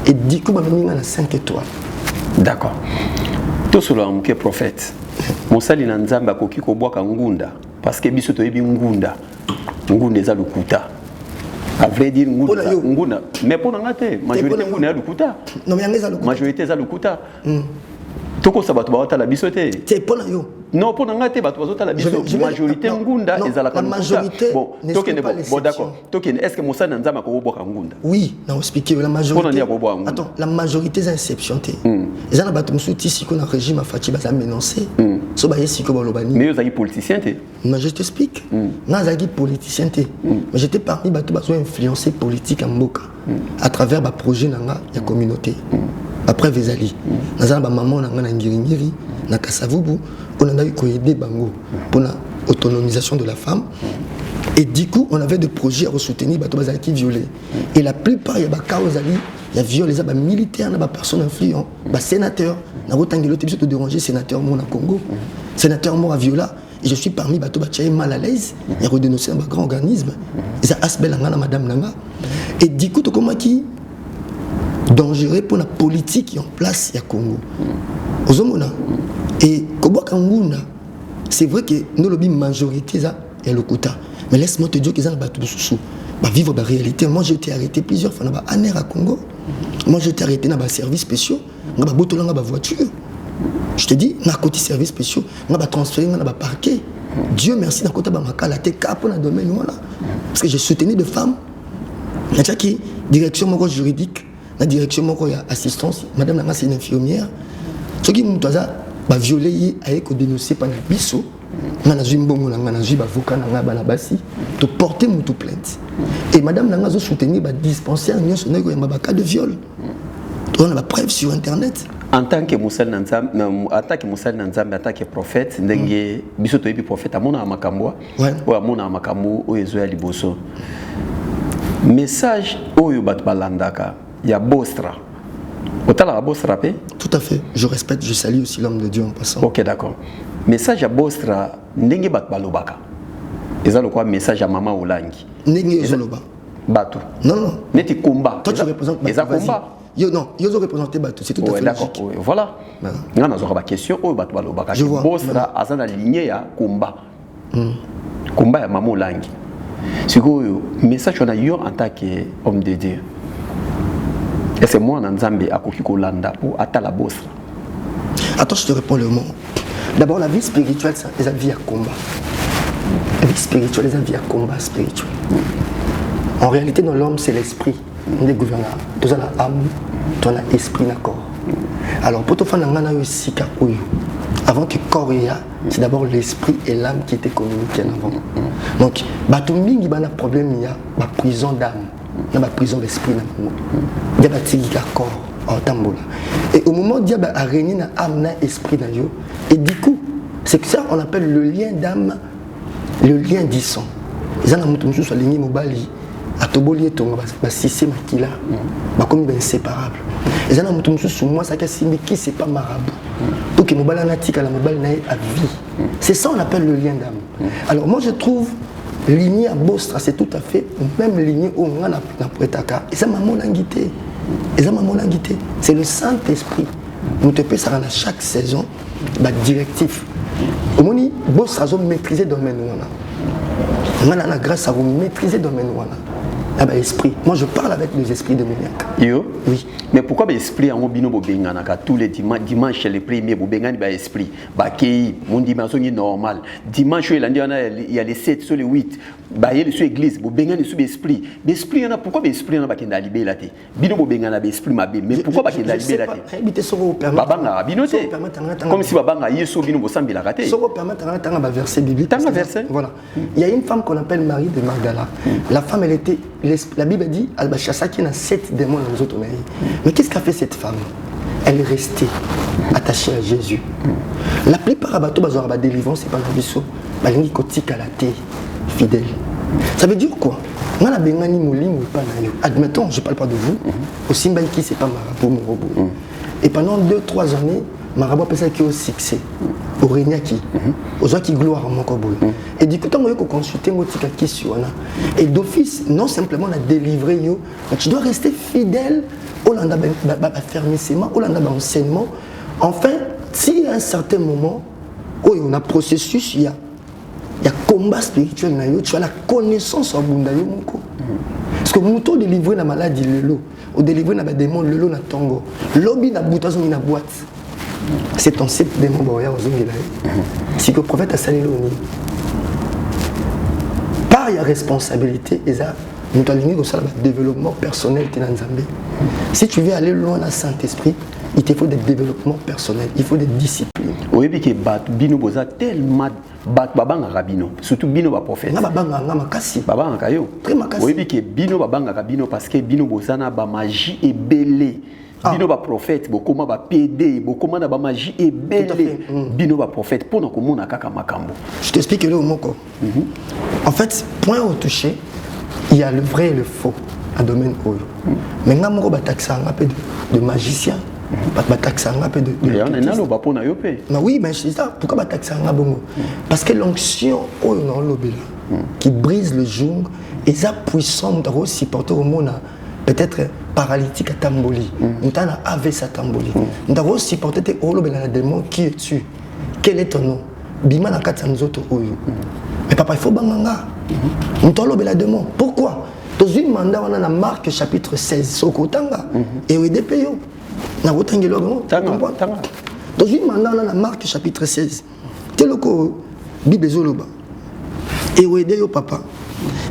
et du coup, on a 5 étoiles. D'accord. Tout cela, on est prophète. Mosali na nzamba koki ko bwaka ngunda parce que biso to yebi ngunda eza lukuta. À vrai dire ngunda mais pour ngate majorité ngunda ya lukuta. Non mais ngeza lukuta. Majorité za lukuta. Toko sabato ba la biso te. C'est pour yo. Non pour ngate bato bazota la biso majorité ngunda eza la majorité. Bon, tokende bon d'accord. Tokende est-ce que Moussa Nzama ko boka ngunda? Oui, na expliquer la majorité. Attends, la majorité c'est inception te. Ils ont bato musuti si qu'on a régime a Fati baza menacé. So ba yesi ko balobani. Mais ils ont politicien te. Mais je t'explique. Nga zaki politicien te. Mais j'étais parmi bato bazo influencer politique en Mboka à travers ba projet nanga ya communauté. Après Vezali, nous avons maman na Ngiri na Kasavubu, on a eu aider bango pour l'autonomisation de la femme. Et du coup, on avait des projets à soutenir les personnes qui violées. Et la plupart, il y a des cas où il y a violé les militaires, des personnes influentes, des sénateurs. Nous avons de déranger sénateur au Congo. Sénateur mort à Viola. Et je suis parmi les personnes qui sont mal à l'aise. Il y a redénoncé un grand organisme. Ils ont asbel à madame Nanga. Et du coup, comment qui dangereux pour la politique qui est en place au Congo. Et Kanguna, c'est vrai que nous lobby majorité est le quota. Mais laisse-moi te dire qu'ils ont battu sous. Vivre la réalité. Moi j'ai été arrêté plusieurs fois dans l'année à Congo. Moi j'ai été arrêté dans les services spéciaux, dans la voiture. Je te dis, dans les services spéciaux, dans les transférés dans le parquet. Dieu merci dans le côté de la TK dans le domaine. Parce que j'ai soutenu des femmes. Il y a qui direction juridique. La direction de l'assistance, madame Nanga c'est une infirmière. Ce qui m'a violé, a été dénoncé par la biso. On a eu un bon avocat de porter mon plainte. Et madame Nanga a soutenu le dispensaire un cas de viol. On a la preuve sur internet. En tant que Moussa Nzambe, en tant que prophète, ndenge biso to yebi prophète amona makambo, ou amona makambo o ezo ya liboso. Message oyo bat balandaka. Il y a Bostra. Autant la Bostra paix? Tout à fait. Je respecte, je salue aussi l'homme de Dieu en passant. Ok, d'accord. Message à Bostra, Ndenge bat balobaka. Et ça, le quoi message à Maman Oulangi. Ndenge Zoloba. Batou. Non, non. Neti combat. Toi, tu représentes Batou. Combat. Non, ils ont représenté Batou. C'est tout à fait d'accord. logique. Voilà. On a une question. Oh, Batou balobaka. Je vois. Bostra, à la lignée, il y a combat. Combat à Maman Oulangi. C'est quoi message qu'on a eu en tant qu'homme de Dieu? Et c'est moi, Nzambe, à Kokikolanda, pour Atala Bosra. Attends, je te réponds le mot. D'abord, la vie spirituelle, c'est la vie à combat. La vie spirituelle, c'est la vie à combat spirituel. En réalité, dans l'homme, c'est l'esprit. On est gouverneur. Tu as l'âme, tu as l'esprit, d'accord. Alors, pour te faire un aussi, avant que le corps y a, c'est d'abord l'esprit et l'âme qui étaient communiqués avant. Donc, tout le monde a un problème, il y a une prison d'âme. Il y a une prison d'esprit. Il y a un corps en tambola. Et au moment où il y a régné dans l'âme, dans l'esprit, et du coup, c'est que ça on appelle le lien d'âme, le lien du sang. Ils ont un lien mobali, à Toboli et Tonga, c'est Makila, comme inséparable. Ils ont un sur moi, ça qui c'est pas marabout. Pour que mobali natique à la mobali à vie. C'est ça on appelle le lien d'âme. Alors moi je trouve lignée à Bostra, c'est tout à fait même lignée au Ngana Poetaka. Et ça m'a molanguité. C'est le Saint-Esprit. Nous te faisons à chaque saison directif. Au moment où Bostra a maîtrisé le domaine. On a la grâce à vous maîtriser le domaine. Esprit. Moi je parle avec les esprits démoniaques. Yo? Oui. Mais pourquoi l'esprit en bino bobengana tous les dimanches les premiers bobengani ba esprit bakei mon dimanche est normal dimanche il y a les 7 sur les 8 ba yeli sur église bobengani sur esprit l'esprit yana pourquoi l'esprit yana bakenda libé la té bino bobengana ba esprit mabe mais pourquoi bakenda libé la té habiter sur au permettre babanga bino té comme si babanga yeso bino bosambila raté sur au permettre un verset biblique verset voilà il y a une femme qu'on appelle Marie de Magdala la femme elle était la Bible dit elle chassa qui a 7 démons dans les autres mains. Mais qu'est-ce qu'a fait cette femme? Elle est restée attachée à Jésus. La plupart des bateaux bazar ba délivrance c'est pas la biso balingi kotika la té fidèle. Ça veut dire quoi? Moi la bengani molingo pas na yo. Admettons, je parle pas de vous. Au Simbaiki c'est pas marabout mon robot. Et pendant 2-3 années marabout a pensé qu'il au succès. Au Renyaki, aux gens qui gloire en mon coboul. Et du coup, quand on consulter Motika Kissu, et d'office, non simplement on a délivré, mais tu dois rester fidèle au landa fermissement, au landa enseignement. Enfin, si à un certain moment, où on a processus, il y a il y a combat spirituel na yo, tu as la connaissance en bunda yo moko. Parce que muto délivrer la maladie lelo, ou délivrer na ba démon lelo na tongo. Lobi na buta zo na boîte. C'est ton sept démon boya ozongela. Si que le prophète a salé lo ni. Par la responsabilité et ça nous aligner au développement personnel de Nzambe. Si tu veux aller loin dans le Saint-Esprit, il te faut des développements personnels, il faut des disciplines. Oui, mais que bino boza tellement babanga rabino, surtout bino ba prophète. Na babanga nga makasi. Babanga kayo. Très makasi. Oui, mais que bino babanga rabino parce que bino boza na ba magie et belé. Bino ba prophète, bokoma ba PD, bokoma na ba magie et belé. Bino ba prophète pour na komona kaka makambo. Je t'explique le moko. En fait, point au toucher, il y a le vrai et le faux à domaine oyo. Mais nga moko ba taxa nga peu de magicien. Ba taxa nga peu de. Et on est nalo ba pona yo pe. Mais oui, mais c'est ça. Pourquoi ba taxa nga bongo? Parce que l'onction oyo na lobela qui brise le joug et ça puissant de supporter au monde peut-être paralytique à Tamboli. Nous t'en AVC à Tamboli. Nous t'avons supporté tes lobela la démon qui est tu. Quel est ton nom? Bima na kata nzoto oyo. Mais papa, il faut banganga. Nous t'en lobela démon. Pourquoi? Dans une mandat, on a la Marc chapitre 16, Sokotanga, et Oedepeyo. Na wotangelo no. Dans une mandat, on a la Marc chapitre 16. Teloko Bible zoloba. Et Oedeyo papa.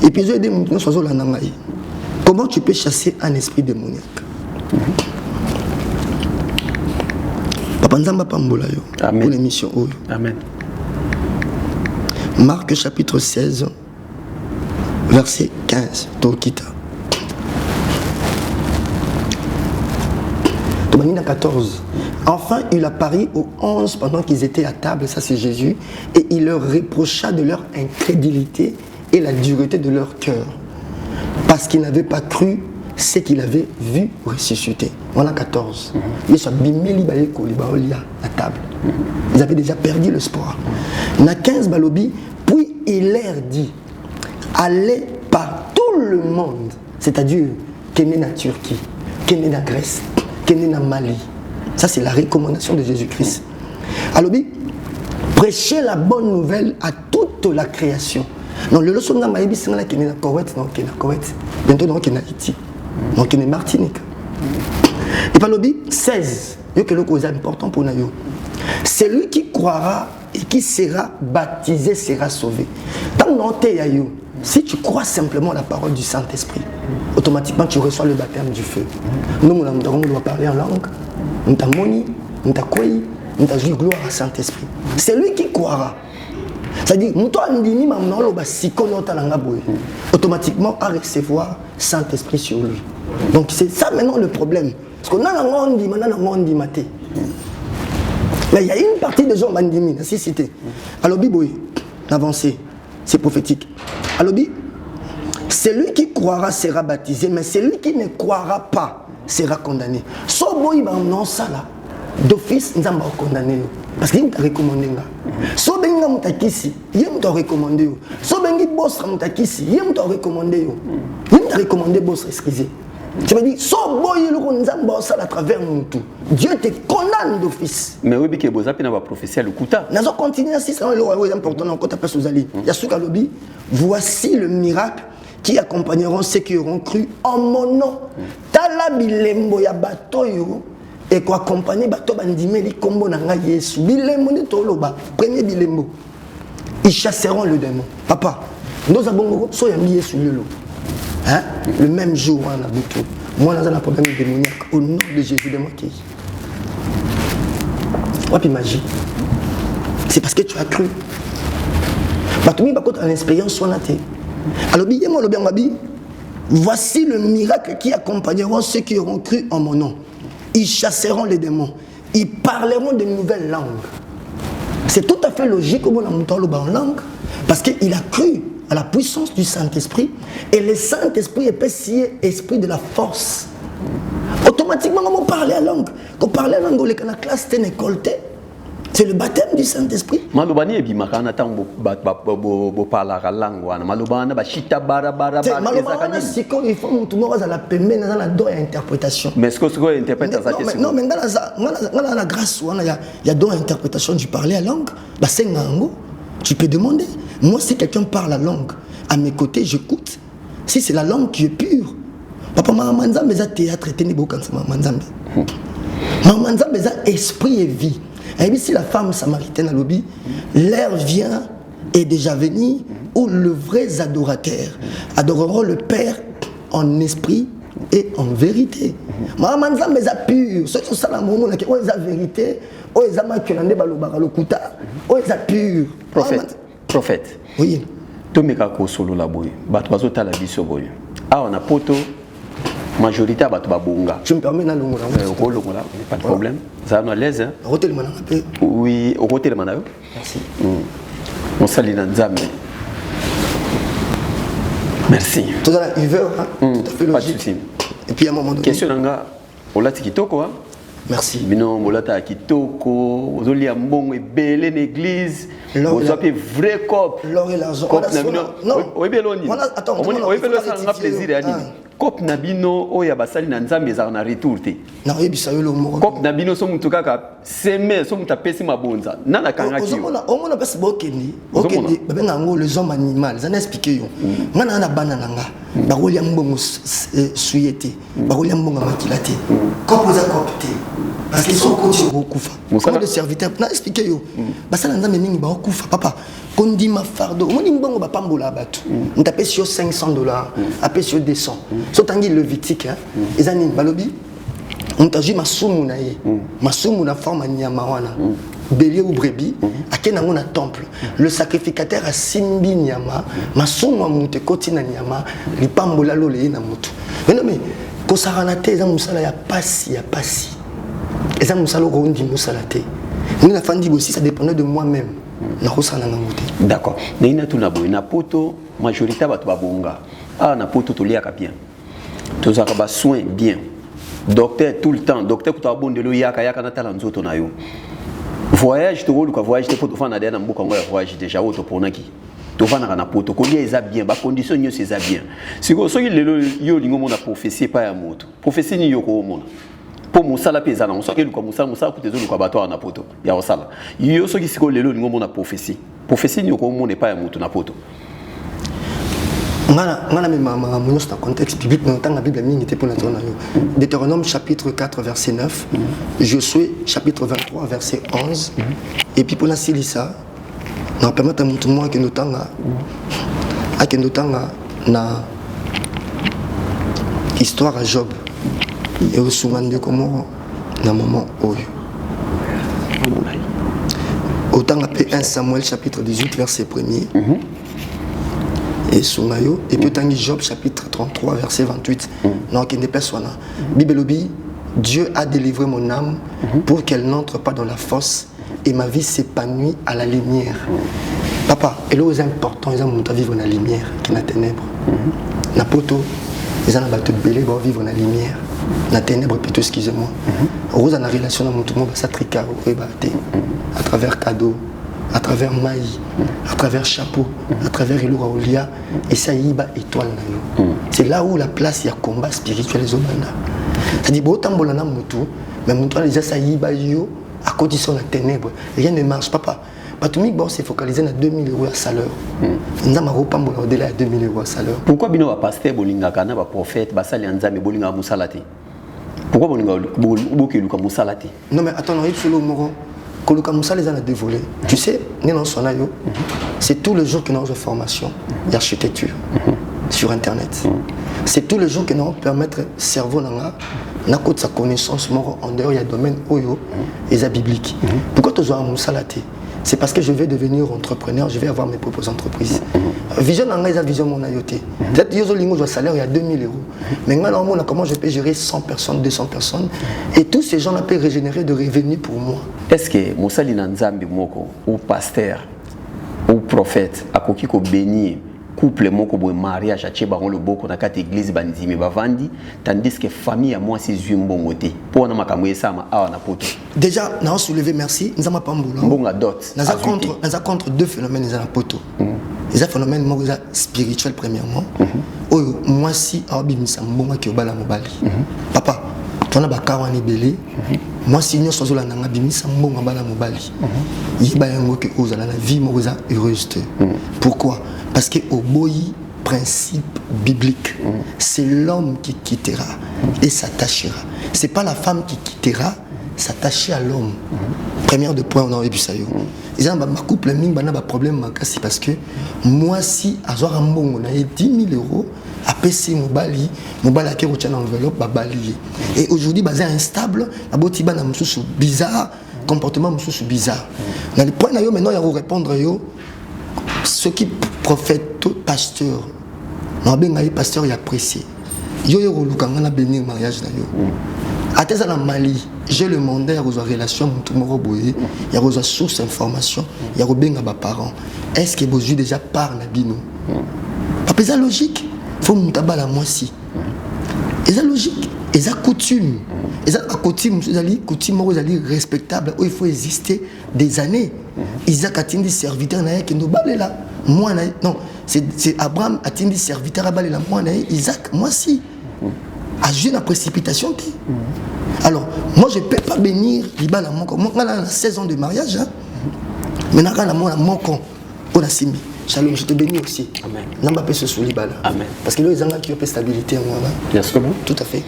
Et puis Oede nous sozo la nangai. Comment tu peux chasser un esprit démoniaque? Papa Nzamba pambola yo. Pour l'émission oyo. Amen. Marc chapitre 16. Verset 15, Tolkita. Tobanina 14. Enfin, il apparut aux 11 pendant qu'ils étaient à table, ça c'est Jésus, et il leur reprocha de leur incrédulité et la dureté de leur cœur, parce qu'ils n'avaient pas cru ce qu'ils avaient vu ressusciter. Voilà 14. La table. Ils avaient déjà perdu l'espoir. Na 15 balobi, puis il leur dit, allez par tout le monde, c'est-à-dire qu'il est en Turquie, qu'il est en Grèce, qu'il est en Mali. Ça, c'est la recommandation de Jésus-Christ. Alors, prêchez la bonne nouvelle à toute la création. Non, le leçon de Maïbi, c'est qu'il est en Koweït, non, qu'il est en Koweït. Bientôt, non, qu'il est en Haïti, non, qu'il est en Martinique. Et par le 16, il y a quelque chose d'important pour nous. Celui qui croira et qui sera baptisé sera sauvé. Tant si tu crois simplement la parole du Saint-Esprit, automatiquement tu reçois le baptême du feu. Nous, on doit parler en langue. On t'a moni, on t'a quoi, on t'a joué gloire au Saint-Esprit. C'est lui qui croira. C'est-à-dire, automatiquement à recevoir Saint-Esprit sur lui. Donc c'est ça maintenant le problème. Parce qu'on a maté. Mais il y a une partie des gens bandimi, la cité. Alors, Biboui, avancé, c'est prophétique. Alors, celui qui croira sera baptisé, mais celui qui ne croira pas sera condamné. Soboy, non, ça là, d'office, nous avons condamné. Parce qu'il t'a recommandé. Sobenga mutakisi, il t'a recommandé. Sobengi boss mutakisi, il t'a recommandé. Il t'a recommandé boss excusez. Tu veux dire, à travers mon tout. Dieu te condamne d'office. Mais oui, mais vous avez une prophétie à l'Okuta. Nous allons continuer à c'est important encore à sous Ali. Il y a ce qu'Alobi. Voici le miracle qui accompagneront ceux qui auront cru en mon nom. Talabilembo ya batoyo et quoi accompagner bato bandimé les combos nanga Yesu. Bilembo ni toloba. Premier bilembo. Ils chasseront le démon. Papa, nous avons soyambi Yesu lelo. Hein? Le même jour, on a beaucoup. Moi, dans un problème démoniaque, au nom de Jésus de Mokéi. Ouais, puis magie. C'est parce que tu as cru. Batumi bakot en expérience soit naté. Alors, voici le miracle qui accompagneront ceux qui auront cru en mon nom. Ils chasseront les démons. Ils parleront de nouvelles langues. C'est tout à fait logique au moment où on en langue. Parce qu'il a cru à la puissance du Saint-Esprit, et le Saint-Esprit est esprit de la force. Automatiquement, on parle à langue. Quand on parle à langue, la classe est écoltée. C'est le baptême du Saint-Esprit. Malobani et bimakana tango parler à langue wana malobana ba chita bara malobana siko il faut tout monde à la pembe dans la do interprétation. Mais ce que tu interprètes ça non mais dans la grâce wana il y a deux interprétations du parler à langue ba sengango tu peux demander Moi, si quelqu'un parle la langue, à mes côtés, j'écoute. Si c'est la langue qui est pure. Papa, maman nzambe eza théâtre teni bokanza maman nzambe. Maman nzambe eza esprit et vie. Et puis si la femme samaritaine à lobby, l'heure vient et déjà venue où le vrai adorateur adoreront le Père en esprit et en vérité. Maman nzambe eza pure. Ceux qui sont là momo na ke o eza vérité, o eza makelande balobaka lokuta, o eza pure. Prophète. Oui. Tomeka ko solo la boy. Bato bazota la biso boy. Ah on a poto majorité à bato babonga. Je me permets na longola. Pas de problème. Ça nous à l'aise hein. Hôtel mananga pe. Oui, au hôtel manayo. Merci. On sali na nzambe. Merci. Tout à l'heure, tout à fait logique. Pas de souci. Et puis à un moment donné. Question nanga olati kitoko hein. Merci. Bino molata kitoko, ozoli ya mbongo ebele l'église. Vous avez vrai cop. L'or et l'argent. Non. Oui, bien l'oni. Attends, on peut faire un plaisir à dire. Cop nabino oya basali na nzambe za na retour te. Na yebisa yo lo moko. Cop nabino so mutu kaka seme so mutu pesi mabonza. Na na kanga ki. Omona pesi bokendi. Okendi babenga ngo les hommes animaux. Ça n'explique yo. Ngana na bana nanga. Ba rolia mbongo suyete. Ba rolia mbongo makilate. Cop oza cop te. Parce qu'ils sont coachés au Koufa. Comment le serviteur n'a expliqué yo. Basala nzambe mingi ba Koufa papa. Kondi ma fardo. Moni mbongo ba pambola batu. On tape sur $500, après sur 200. Sotangi levitique hein. Ezani balobi. On t'a dit masumu na ye. Masumu na forme nyama wana. Bélier ou brebis, à quel moment na temple. Le sacrificateur a simbi nyama, masumu amute koti na nyama, li pambola lo le na mutu. Mais non mais kosaranate za musala ya pasi. Et ça, ça dépendait de moi-même. D'accord. Na poto majorité bato babonga. Ah na poto to liaka bien. To za ba soin bien. Docteur tout le temps, docteur ko to abondelo yaka na tala nzoto na yo. Voyage to ko voyage te poto fana na mboka ngo ya voyage déjà auto ponaki. To fana na poto ko lia eza bien, ba condition nyo c'est bien. Siko soki lelo yo lingo mona prophétie pa ya moto. Prophétie ni yo ko mona. Pour musala peza na soki luka musala kutezo luka bato na poto ya osala yo soki siko lelo lingo mona prophétie ni ko mona pa ya mutu na poto ngana me mama monos dans contexte biblique dans la Bible mingi te pour notre yo Deutéronome chapitre 4 verset 9 Josué chapitre 23 verset 11 et puis pour la silisa na permettre mutu moi que nous tanga na histoire à Job et au soumande comment dans moment oyo autant appelé 1 Samuel chapitre 18 verset 1er et soumayo et puis tangi Job chapitre 33 verset 28 non qu'il n'est personne Bible obi Dieu a délivré mon âme pour qu'elle n'entre pas dans la fosse et ma vie s'épanouit à la lumière. Papa et là c'est important ils ont vivre dans la lumière qui na ténèbres na poto ils ont battu belé pour vivre dans la lumière. La ténèbre plutôt excusez-moi. Rose en relation à mon tout le monde ça tricard à travers cadeau, à travers maï, à travers chapeau, à travers Elora Olia et ça yiba étoile na yo. C'est là où la place il y a combat spirituel les obanda. Ça dit autant bolana mutu mais mutu déjà ça yiba yo à condition la ténèbre rien ne marche papa. Batumik bon c'est focalisé na 2000 € à salaire. Nzama ropambola au-delà de 2000 € à salaire. Pourquoi bino ba pasteur bolinga kana ba prophète ba sali nzambe bolinga musalate? Pourquoi bolinga boki luka musalate? Non mais attends, il faut le moro. Koluka musala les a dévolé. Tu sais, nénon sonayo, c'est tous les jours que nous avons formation d'architecture sur internet. C'est tous les jours que nous permettre cerveau nanga na côté sa connaissance moro en dehors il y a domaine oyo et ça biblique. Pourquoi tu as musalate? C'est parce que je vais devenir entrepreneur, je vais avoir mes propres entreprises. Vision nanga eza vision mon ayoté. Peut-être yozo lingo je salaire il y a 2000 €. Mais maintenant comment je peux gérer 100 personnes, 200 personnes et tous ces gens là peuvent régénérer de revenus pour moi. Est-ce que Moussali Nanzambi moko ou pasteur ou prophète akoki ko bénir couple moko boy mariage a tcheba le boko na kati église bandimi bavandi tandis que famille à moi c'est zumbongo te pour na makambo esama awa na poto. Déjà na soulever merci nzama pamboula. Mbonga dot. Naza contre deux phénomènes na poto. Les phénomènes moko spirituel premièrement. Oyo moi si abimisa mbonga ki obala mobali. Papa tona bakawa ni belé moi si nous sommes là na bimisa mbonga bala mobali yiba yango ke ozala la vie moza heureuse. Pourquoi? Parce que au boyi principe biblique, c'est l'homme qui quittera et s'attachera. C'est pas la femme qui quittera, s'attacher à l'homme. Première de point, on a vu ça. Ils ont ma couple ming bana ba problème makasi parce que moi si azwa rambongo na 10 000 euros après c'est mobali qui retient l'enveloppe babali. Et aujourd'hui basé instable, aboti bana mususu bizarre, comportement mususu bizarre. Dans les points là yo maintenant il y a répondre yo ceux qui prophète pasteur na benga yi pasteur y apprécié. Yo yo lukanga na bénir mariage na yo. Ateza na Mali, j'ai le mandat à rejoindre relation tout moro boye, il y a rejoindre source information, il y a rebenga ba parents. Est-ce que vous déjà par na bino? Papa c'est logique, faut mutaba la moi si. Et c'est logique, et ça coutume. Et ça coutume, coutume respectable où il faut exister des années. Isaac a dit serviteur na qui nous balé là. Moi non, c'est Abraham a dit serviteur à balé là moi na Isaac moi si. À jouer la précipitation. Alors, moi je ne peux pas bénir Libala Moko. Moi, on a 16 ans de mariage. Maintenant, on a Moko. On a Simi. Shalom, je te bénis aussi. Amen. Non, pas ce sous Libala. Amen. Parce que là, ils ont une stabilité. Bien sûr. Tout à fait.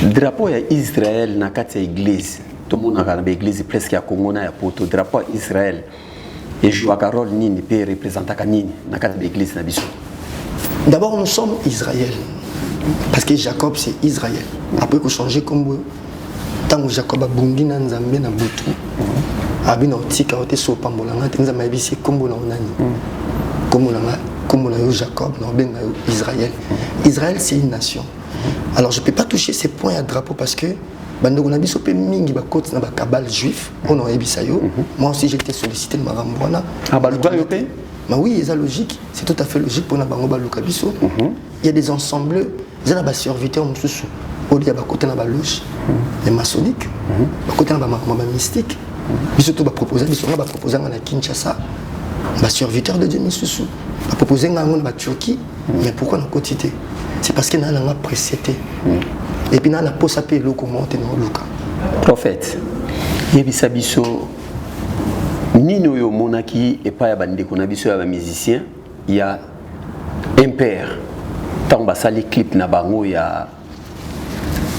Drapeau d'Israël dans la église. Tout le monde a l'église presque à Congo, na poto. Drapeau Israël. Et joue à rôle Nini, peut représenter Nini dans l'église. D'abord, nous sommes Israël. Parce que Jacob c'est Israël. Après qu'on change comme tant que Jacob a bondi na nzambe na butu. Abi na tika ote so pambolanga tenza mabisi kombo na onani. Kombo na yo Jacob na benga yo Israël. Israël c'est une nation. Alors je peux pas toucher ces points à drapeau parce que bando na biso pe mingi ba côte na ba kabal juif on a ebisa yo. Moi aussi j'étais sollicité de marambwana. Ah ba luka yo pe? Mais oui, c'est logique, c'est tout à fait logique pour Nabango Balukabiso. Il y a des ensembles, il y a des serviteurs, il y a des côtés de la louche, les maçonniques, des côtés de la mystique. Ils sont proposés, ils sont proposés à Kinshasa, des serviteurs de Dieu, ils sont proposés à Turquie. Mais pourquoi nous quotidien? C'est parce qu'il y a un précédé. Et puis il y a un posapé le comment dans le cas. Prophète, Yebisabiso. Nino yo monaki et pas ya bande ko na biso ya ba musicien il y a un père tant ba sali clip na bango ya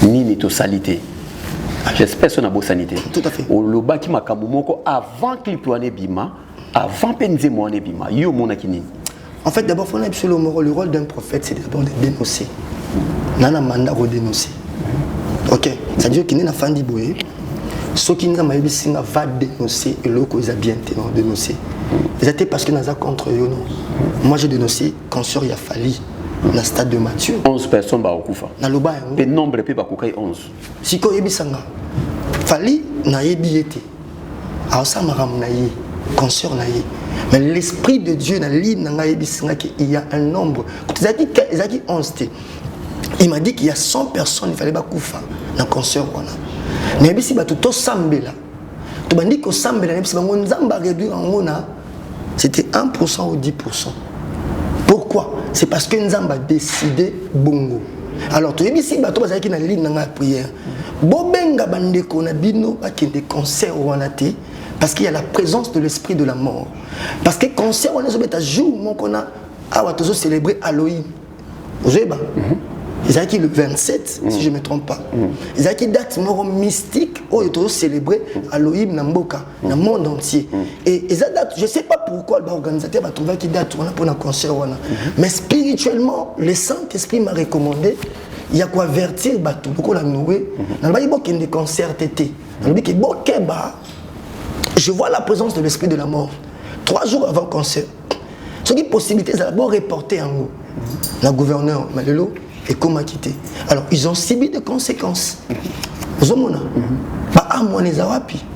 nini to salité j'espère son abo sanité tout à fait o loba ki makambo moko avant clip wane bima avant penze mo wane bima yo monaki nini en fait d'abord faut absolument le rôle d'un prophète c'est d'abord de dénoncer nana mandat de dénoncer OK ça veut dire qu'il n'est na fandi boye ceux qui nous ont va dénoncer et l'autre ils ont bien dénoncé. C'était parce que nous avons contre eux. Moi j'ai dénoncé quand sur il a fallu dans le stade de Mathieu. 11 personnes ba okufa. Na loba le nombre pe ba kokai 11. Si ko yebisanga. Fali na yebiete. A ça maram na yi, consort na yi. Mais l'esprit de Dieu na li na yebisanga qu'il y a un nombre. Ils a dit 11. Il m'a dit qu'il y a 100 personnes il fallait ba kufa na consort wana. Mais si tu as sambela, tu as dit que sambela, c'était 1% ou 10%. Pourquoi? C'est parce que nous avons décidé bongo. Alors tu as dit si tu as dit que tu as prière, bobenga bandeko na bino qui des concerts parce qu'il y a la présence de l'esprit de la mort. Parce que concert on a jour mon qu'on a célébrer Halloween. Vous voyez pas? Ils ont dit le 27, si je ne me trompe pas. Ils ont dit date mystique où ils ont célébré Halloween dans le monde entier. Et ils ont date, je ne sais pas pourquoi l'organisateur va trouver qui date pour un concert. Mais spirituellement, le Saint-Esprit m'a recommandé, il y a quoi avertir, beaucoup la nouée. Dans le Bible, il y a des concerts tétés. Je vois la présence de l'esprit de la mort. 3 jours avant le concert. Ce qui est possibilité, c'est d'abord reporter en haut. La gouverneure, Malelo, et comment quitter. Alors, ils ont subi des conséquences. Vous avez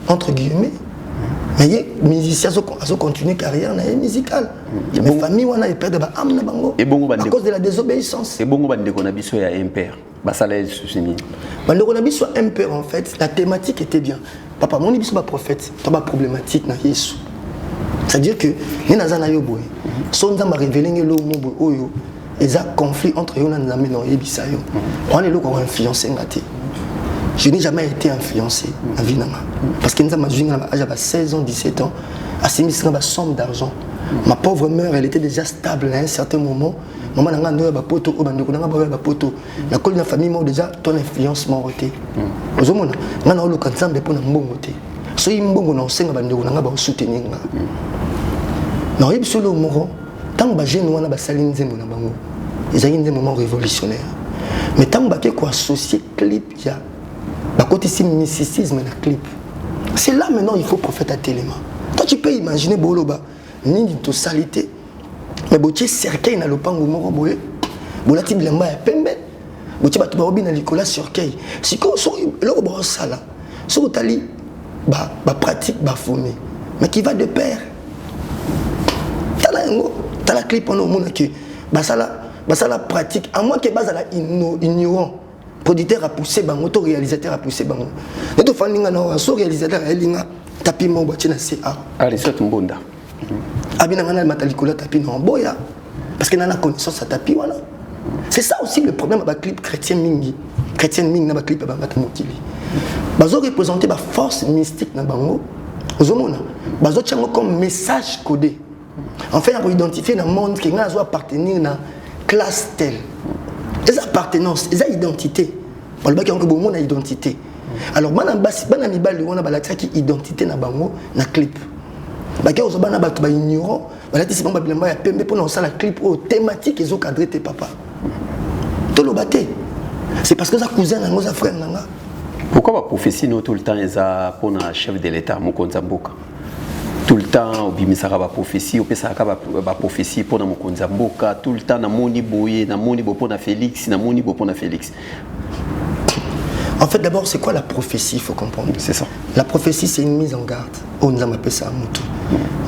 entre guillemets. Mais les musiciens ont continué carrière musicale. Mais les familles ont perdu à cause de la désobéissance. Et bon, on a un père. Un père, en fait, la thématique était bien. Papa, mon émission prophète, tu as problématique dans Jésus. C'est-à-dire que les Nazana Yoboy, sont dans ma révélé le mot. Il y a un conflit entre eux et les Nzambe. On est là pour influencer. Je n'ai jamais été influencé à vie. Parce que nous avons 16 ans, 17 ans, à 6 000 somme d'argent. Ma pauvre mère, elle était déjà stable à un certain moment. Maman n'a pas de poto, la colline de famille m'a déjà ton influence m'a ôté. Aux hommes, on a le cancer de pour un bon côté. So il m'bongo na osenga bandeko na ba soutenir nga. Na yeb solo moro, tant ba jeune wana ba sali nzembo na bango. Ezali un moment révolutionnaire. Mais tant ba ke ko associer clip ya ba côté si mysticisme na clip. C'est là maintenant il faut prophète à téléma. Toi tu peux imaginer boloba ni to salité. Mais botier cercueil na lopango moro boye. Bolati bilamba ya pembe. Botier ba to ba obi na likola cercueil. Siko so lo ba sala. So tali ba pratique ba fondé mais qui va de pair. T'as la clip en au monde que basala pratique à moins que basala ignorant producteur a poussé bango to réalisateur a poussé bango et to fandinga na so réalisateur elinga tapi mo botina CA allez ça mbonda abina ngana matalikola tapi na boya parce que nana connaissance à tapi wana. C'est ça aussi le problème avec clip chrétien mingi na ba clip ba matamokili. Bazo représenter la force mystique dans bango. Ozomona, bazo tchango comme message codé. En fait, on identifier dans le monde qui doit appartenir à la classe telle. Les appartenances, les identités. On le on beaucoup de identité. Alors, bana mi bal on a balati qui identité na bango na clip. Baki ozo bana ba to ignorant, balati c'est bon ba bilamba ya pembe pour na la clip au thématique ezo cadrer tes papa. To lo baté. C'est parce que ça cousin na nos frère nanga. Pourquoi la prophétie tout le temps est pour un chef de l'État, Mokonzamboka? Tout le temps, il y a une prophétie, il y a une prophétie pour Mokonzamboka, tout le temps, il y a Moni Boye, il y a Moni pour Félix, il y a Moni pour Félix. En fait, d'abord, c'est quoi la prophétie? Il faut comprendre. C'est ça. La prophétie, c'est une mise en garde. On nous a appelé ça à Moutou.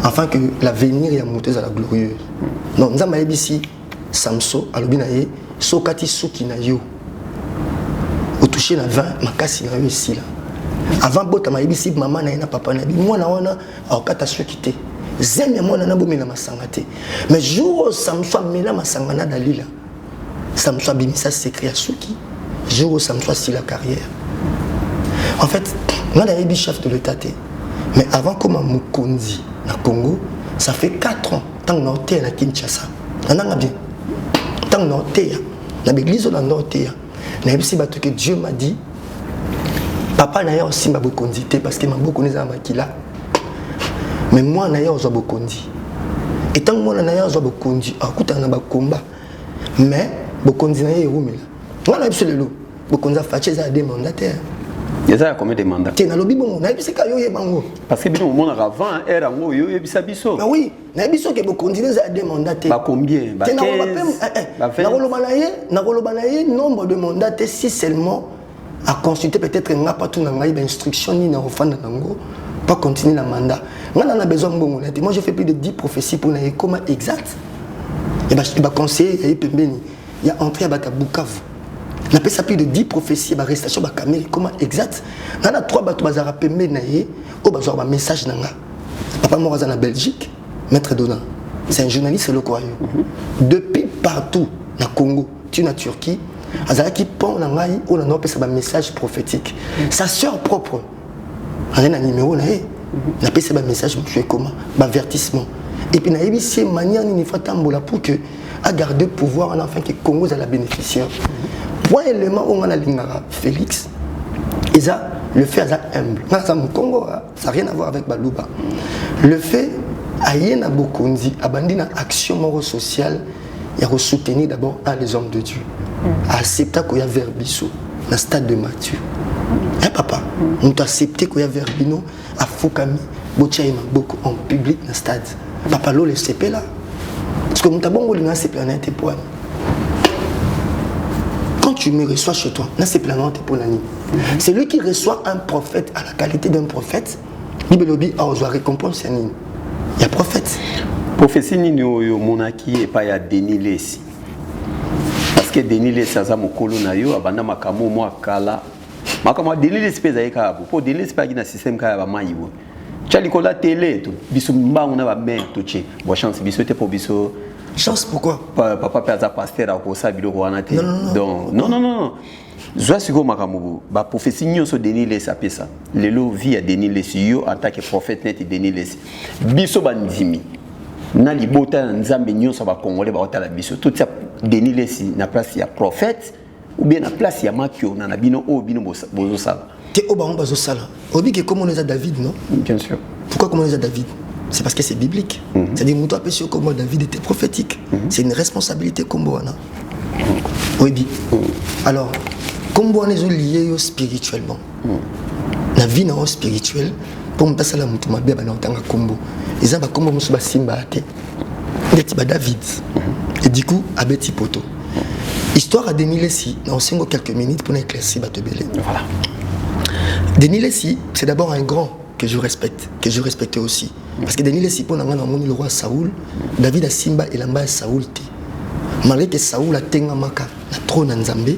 Afin que l'avenir est à Moutou, à la glorieuse. Donc, nous avons ici Samso, Alobinaye, Sokati Sukinayo. Au toucher la 20, ma casse il a réussi là. Avant bota ma ibisi maman na papa na bi moi na wana au kata swekité. Zeme moi na bomela masangate. Mais jour ça me soit mela masangana dalila. Ça me soit bimisa secret à Suki. Jour ça me soit si la carrière. En fait, moi na ibi chef de l'état. Mais avant comme Mukonzi na Congo, ça fait 4 ans tant que on na Kinshasa. On a bien. Tant que on na l'église na Nortea. Que Dieu m'a dit, papa n'a aussi ma bokondi parce que ma bokondi a makila. Mais moi n'a aussi bokondi. Et tant que moi n'a aussi bokondi, écoute on a ba combat. Mais bokondi n'a pas moi n'a pas le bokondi a fait des mandataires. Il y a combien de mandats? Tiens, lobby bon, n'a pas c'est kayo bango. Parce que bien au monde avant era ngo yo ebisa biso. Mais oui, n'a pas que bokondi a des mandataires. Ba combien? Ba 15. Na kolobanaye nombre de mandataires si seulement à consulter peut-être nga pas tout na ngai instruction ni na ofanda nango pas continuer le mandat. On a besoin de bon. Moi j'ai fait plus de 10 prophéties pour na comment exact. Et bah conseiller il y a entré à Bukavu. On a fait plus de 10 prophéties, bah arrestation, bah caméra, comment exact. On a 3 bateaux bazar pembe naie, au bazar bah message nanga. Papa Moraza en Belgique, maître Donat. C'est un journaliste le croyant. Depuis partout na Congo, tu na Turquie, azala qui pond nangai, on a un message prophétique. Sa sœur propre, elle a un numéro naie. On a fait un message, monsieur comment, bah avertissement. Et puis na ébissé manière ni fatambola pour que à garder le pouvoir en enfin que Congo a la bénéficiaire. Point élément où on a l'ingara Félix, et ça, le fait humble. Dans le Congo, ça n'a rien à voir avec Balouba. Le fait, il y a beaucoup de action sociale, il y a soutenir d'abord les hommes de Dieu. À accepter qu'il y a Verbissou, dans le stade de Mathieu. Hein, papa, on a accepté qu'il y a Verbino, à Foukami, beaucoup en public dans le stade. Papa, l'eau, le CP là. Parce que mon tabon, il y a ces planètes pour quand tu me reçois chez toi, là c'est planète pour l'année. C'est lui qui reçoit un prophète à la qualité d'un prophète. Bibelobi a besoin de récompense. Il y a prophète. Prophétie ni yo monaki et pas ya Denis Lessi. Parce que Denis Lessi a mon colo na yo abanda makamo mo kala. Makamo Denis Lessi pesa eka pour Denis Lessi pas na système ka ba mayiwo. Tchali ko la télé to biso mbangu na ba mer to che. Bo chance biso te pour biso. Chance pourquoi? Papa père a pasteur à ça bilo wana te. Donc non. Zoasiko Makamubu, ba prophétie nyonso Denis Lesi apesa. Lelo vie à Denis Lesi yo en tant que prophète net Denis Lesi. Biso bandimi. Na libota nzambe nyonso ba congolais ba otala biso. Tout ça Denis Lesi na place ya prophète ou bien na place ya makio na bino o bino bozo sala. Te o ba on bazo sala. Obi que comme on est à David, non? Bien sûr. Pourquoi comme on est à David? C'est parce que c'est biblique. C'est-à-dire que nous comme David était prophétique. C'est une responsabilité comme Boana. Oui, alors, comme Boana est lié spirituellement, la vie n'est pas spirituelle. Pour me passer la moutou ma bébé dans le combo. Ils ont comme on se bat simba ate. David. Et du coup, abeti poto. Histoire à Denis Lesi, dans quelques minutes pour éclaircir Batebele. Voilà. Denis Lesi, c'est d'abord un grand que je respecte, que je respectais aussi. Parce que Denis Lesi, pour le roi Saoul, David a Simba et l'amba Saoul. Malgré que Saoul a tenga maka na trône en Zambé,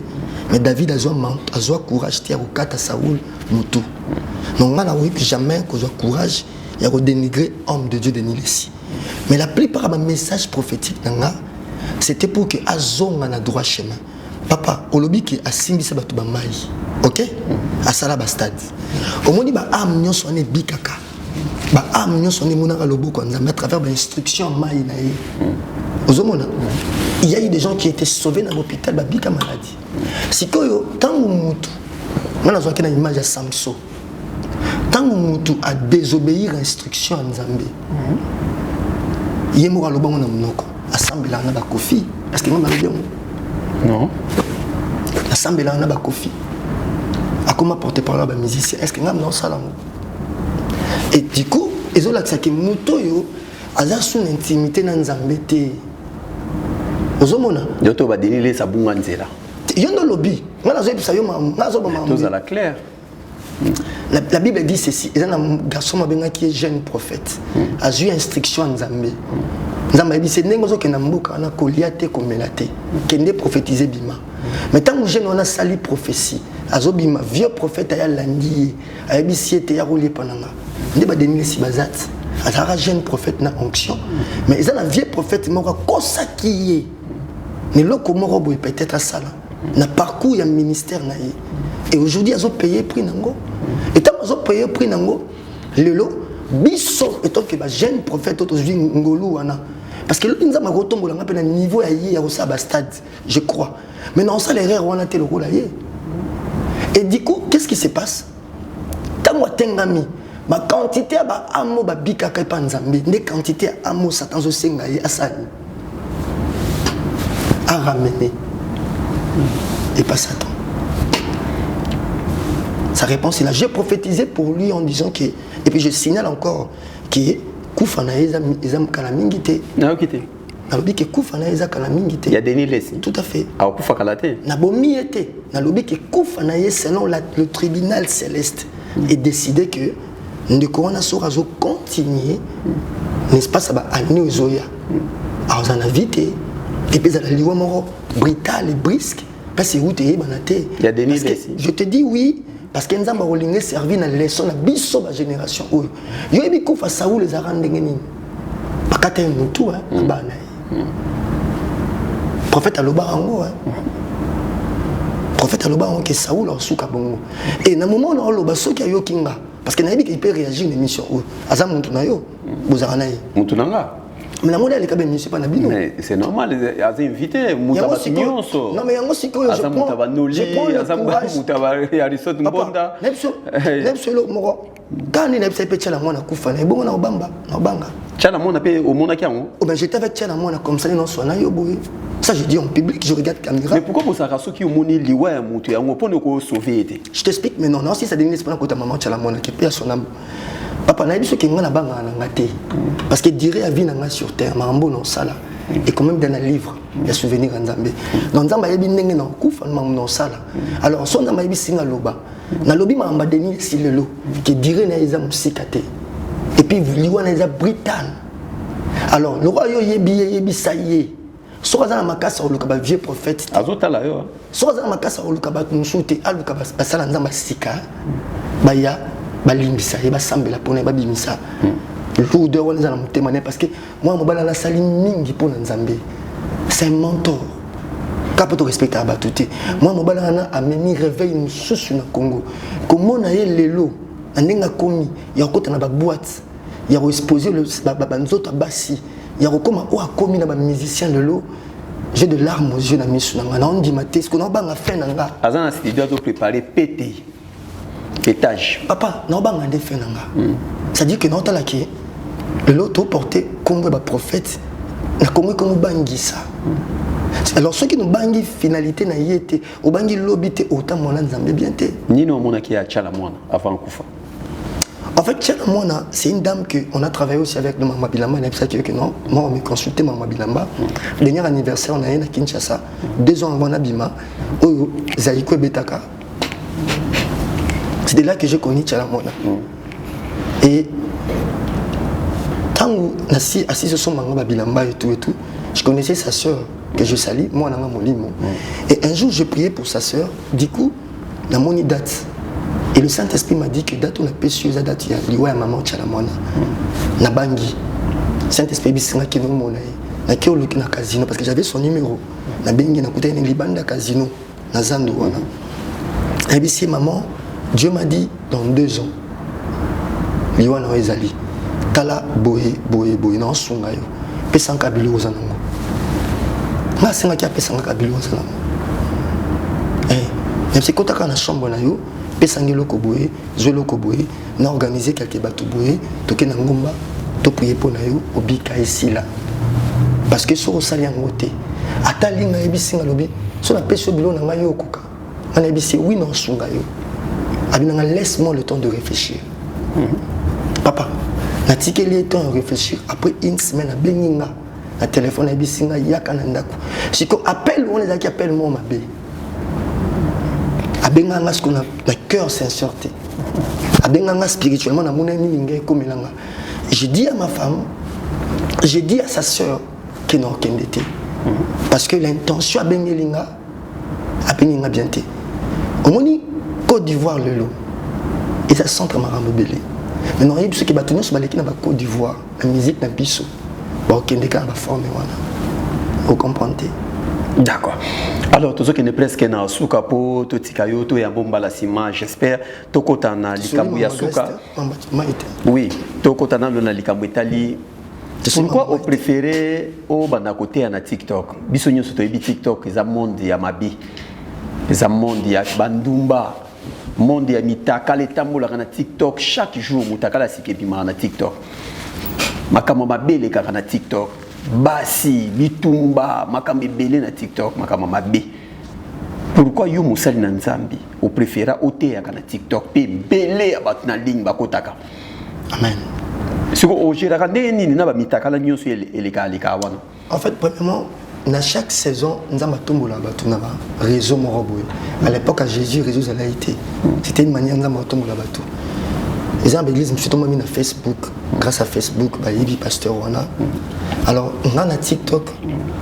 mais David a eu courage de kata Saoul mutu. Donc on a jamais que courage et a dénigrer homme de Dieu Denis Lesi. Mais la plupart des messages prophétiques c'était pour que Azonga na droit chemin. Papa, olobi ki a simbi sa batu ba mai. OK? A sala ba stade. Au moni ba am nyonso ne bikaka. Ba am nyonso ne monaka loboko nzambe à travers l'instruction mai na ye. Ozomona. Il y a eu des gens qui étaient sauvés dans l'hôpital ba bika maladie. Sikoyo tangu mutu. Mwana zoaki na image ya Samson. Tangu mutu a désobéir instruction nzambe. Yemo aloba mona mnoko. Assemblée na ba kofi parce que ngamba bien. Non. Assemblée na ba kofi. A comment porter parole ba musicien est-ce que ngamba non sala. Et du coup, ezola tsaki muto yo aza sous intimité na nzambe te. Ozomona. Yoto ba Denis sa bunga nzela. Yondo lobby. Ngana zo episa yo ngazo ba mama. Tout à la claire. La Bible dit ceci, il y a un garçon qui est jeune prophète, a eu instruction en Zambé. Zambé dit c'est n'engozo que nambuka na koliate komelate, kende prophétiser bima. Mais tant que jeune on a sali prophétie, azo bima vieux prophète aya landi, aya bisiete ya rouler pananga. Ndi ba Denis Lesi bazat, azara jeune prophète na onction. Mais ils ont un vieux prophète moko kosaki. Mais loko moko boy peut-être ça là. Na parcours ya ministère na ye. Et aujourd'hui ils ont payé prix nango. Et tant qu'ils ont payé prix nango, lelo biso étant que ba jeune prophète aujourd'hui ngolu wana. Parce que nous avons retombé dans un niveau à stade, je crois. Mais non, ça l'erreur on a été le rôle ailleurs. Et du coup, qu'est-ce qui se passe? Tant que tengami, ma quantité à amo ba bika kai panzambi, des quantités à amo satan zo sengaye asani. À ramener. Et pas Satan. Sa réponse, il a j'ai prophétisé pour lui en disant que, et puis je signale encore que Koufana ezam kalamingite. Na okite. Na lobi ke Koufana ezam kalamingite. Il y a Denis Lesi. Tout à fait. A Koufa kalate. Na bomi était. Na lobi ke Koufana selon le tribunal céleste et décidé que ne corona sera continuer, n'est-ce pas ça va amener aux Zoya. Alors on a vite et puis ça la liwa moro brutal et brisque parce que où tu es banaté. Il y a Denis Lesi. Je te dis oui. Parce que nous avons servi dans la leçon de la génération. Il y a des gens qui ont les arranges de Génin. Parce que nous avons tout. Prophète Alobarango. Prophète Alobarango qui est Saoul en Soukabongo. Et dans le moment où on a eu qui a eu Kinga. Parce que il peut réagir à l'émission. Azam Moutunayo. Bouzaranaï. Moutunanga. Mais la monnaie est quand même pas nabino. Mais c'est normal, ils ont invité Moutaba Signonso. Non mais il y a aussi que je prends le moro. Quand il a fait Tchala Mona Koufana, et bon, on a Obamba. Tchala Mona paye au Monakian. Oh ben j'étais avec Tchala Mona comme ça, non, soit là, ça je dis en public, je regarde caméra. Mais pourquoi vous savez ce qui est moni liwa moutou, on peut nous sauver? Je t'explique, mais non, si ça devient pas quand ta maman Tchala Mona qui paye son âme. Papa n'a dit ce qui est en banga parce que dirait à vie sur terre, mambo non ça là. Et quand même dans un livre, il y a souvenir en Zambie. Dans Zambie, il y a des gens qui ont ça là. Alors, si on a dit singa loba, na lobi ma amba Denis Lesi lelo, qui dirait na ils ont sikate. Et puis liwa na ils brutal. Alors, le roi yebi ça y est. Soit dans la makasa ou le kaba vieux prophète. Azota là yo. Soit dans la makasa ou le kaba nsoute alu kaba basala nzamba sika. Baya balimbisa et basambela pour ne babimisa. L'odeur on les a témoigné parce que moi mon bala la sali mingi pour Nzambe. C'est un mentor. Kaka to respecter abatouté. Moi mon balana a même réveil mususu na Congo. Comment na ye lelo andenga komi ya kota na ba boîte. Ya exposer le banzoto basi. Ya koma o akomi na ba musicien lelo. J'ai de larmes aux yeux na misu na ngana on dit maté ce qu'on a banga fait nanga. Azana si doit préparer pété. Pétage. Papa, na banga de fait nanga. Ça dit que non ta la qui le lot porté comme ba prophète na Congo comme bangisa. Alors ceux qui nous bangent finalité na yété au bangi lobité autant mon nzambe bien té. Nino mona qui a Tchala Mwana avant Koufa. En fait Tchala Mwana c'est une dame que on a travaillé aussi avec le Mama Bilamba et ça que non moi on me consulté Mama Bilamba dernier anniversaire on a eu à Kinshasa 2 ans avant Nabima Oyo Zaiko Betaka. C'est de là que j'ai connu Tchala Mwana. Et tant que assis sur son Mama Bilamba et tout je connaissais sa sœur que je salue, moi, dans mon lit. Et un jour, je priais pour sa sœur. Du coup, dans mon date. Et le Saint-Esprit m'a dit que date on a péché, date il y a liwa maman Tchalamona. Na bangi. Saint-Esprit bisinga qui nous mona. Na ki oluki na casino parce que j'avais son numéro. Na bengi na côté ni libanda casino. Na zando wana. Et puis si maman, Dieu m'a dit dans 2 ans. Liwa na ezali. Tala boye na sunga yo. Pesa kabilo ozana. Ma singa qui a pesa kabilo ozana. Même si quand tu as une chambre, tu as organisé quelques bateaux, tu as prié pour nous, parce que si tu as un côté, tu as un côté, si tu as un laisse-moi le temps de réfléchir. Papa, tu as le temps de réfléchir. Après une semaine, tu as un téléphone, tu as si tu appelles, on les a qui appellent moi, ma belle. Abenganga ce qu'on a le cœur sincèreté. Abenganga spirituellement na mona mingi comme elanga. J'ai dit à ma femme, j'ai dit à sa sœur que non kendete. Parce que l'intention abengelinga abengelinga bienté. Au moni Côte d'Ivoire le lot. Et ça centre marambo belé. Mais non il ce qui batonyo so baleki na ba Côte d'Ivoire, la musique na biso. Ba kendeka ba forme wana. Vous comprenez? D'accord. Alors, tout ce qui est presque na suka po to tikayo to ya bomba la sima, j'espère to kotana likambu ya suka. Oui, to kotana na likambu itali. Pourquoi vous préférez au banda côté na TikTok? Biso nyoso to ebi TikTok za monde ya mabi. Za monde ya bandumba. Monde ya mitaka le tambola na TikTok chaque jour mutaka la sikebima na TikTok. Makamo mabele ka na TikTok. Basi, bitumba, makambe belé na TikTok, makama mabe. Pourquoi you musali na nzambi? Ou préféra ote ya na TikTok pe belé abat na ligne bakotaka. Amen. Si vous au gérera nini na ba mitaka la nyonso eleka wana. En fait, premièrement, dans chaque saison, nous avons tombola batuna ba réseau moroboy. À l'époque à Jésus, réseau ça a été. C'était une manière nous avons tombola batu. Les gens de l'église, je suis tombé sur Facebook. Grâce à Facebook, il y a pasteur Wana. Alors, dans TikTok,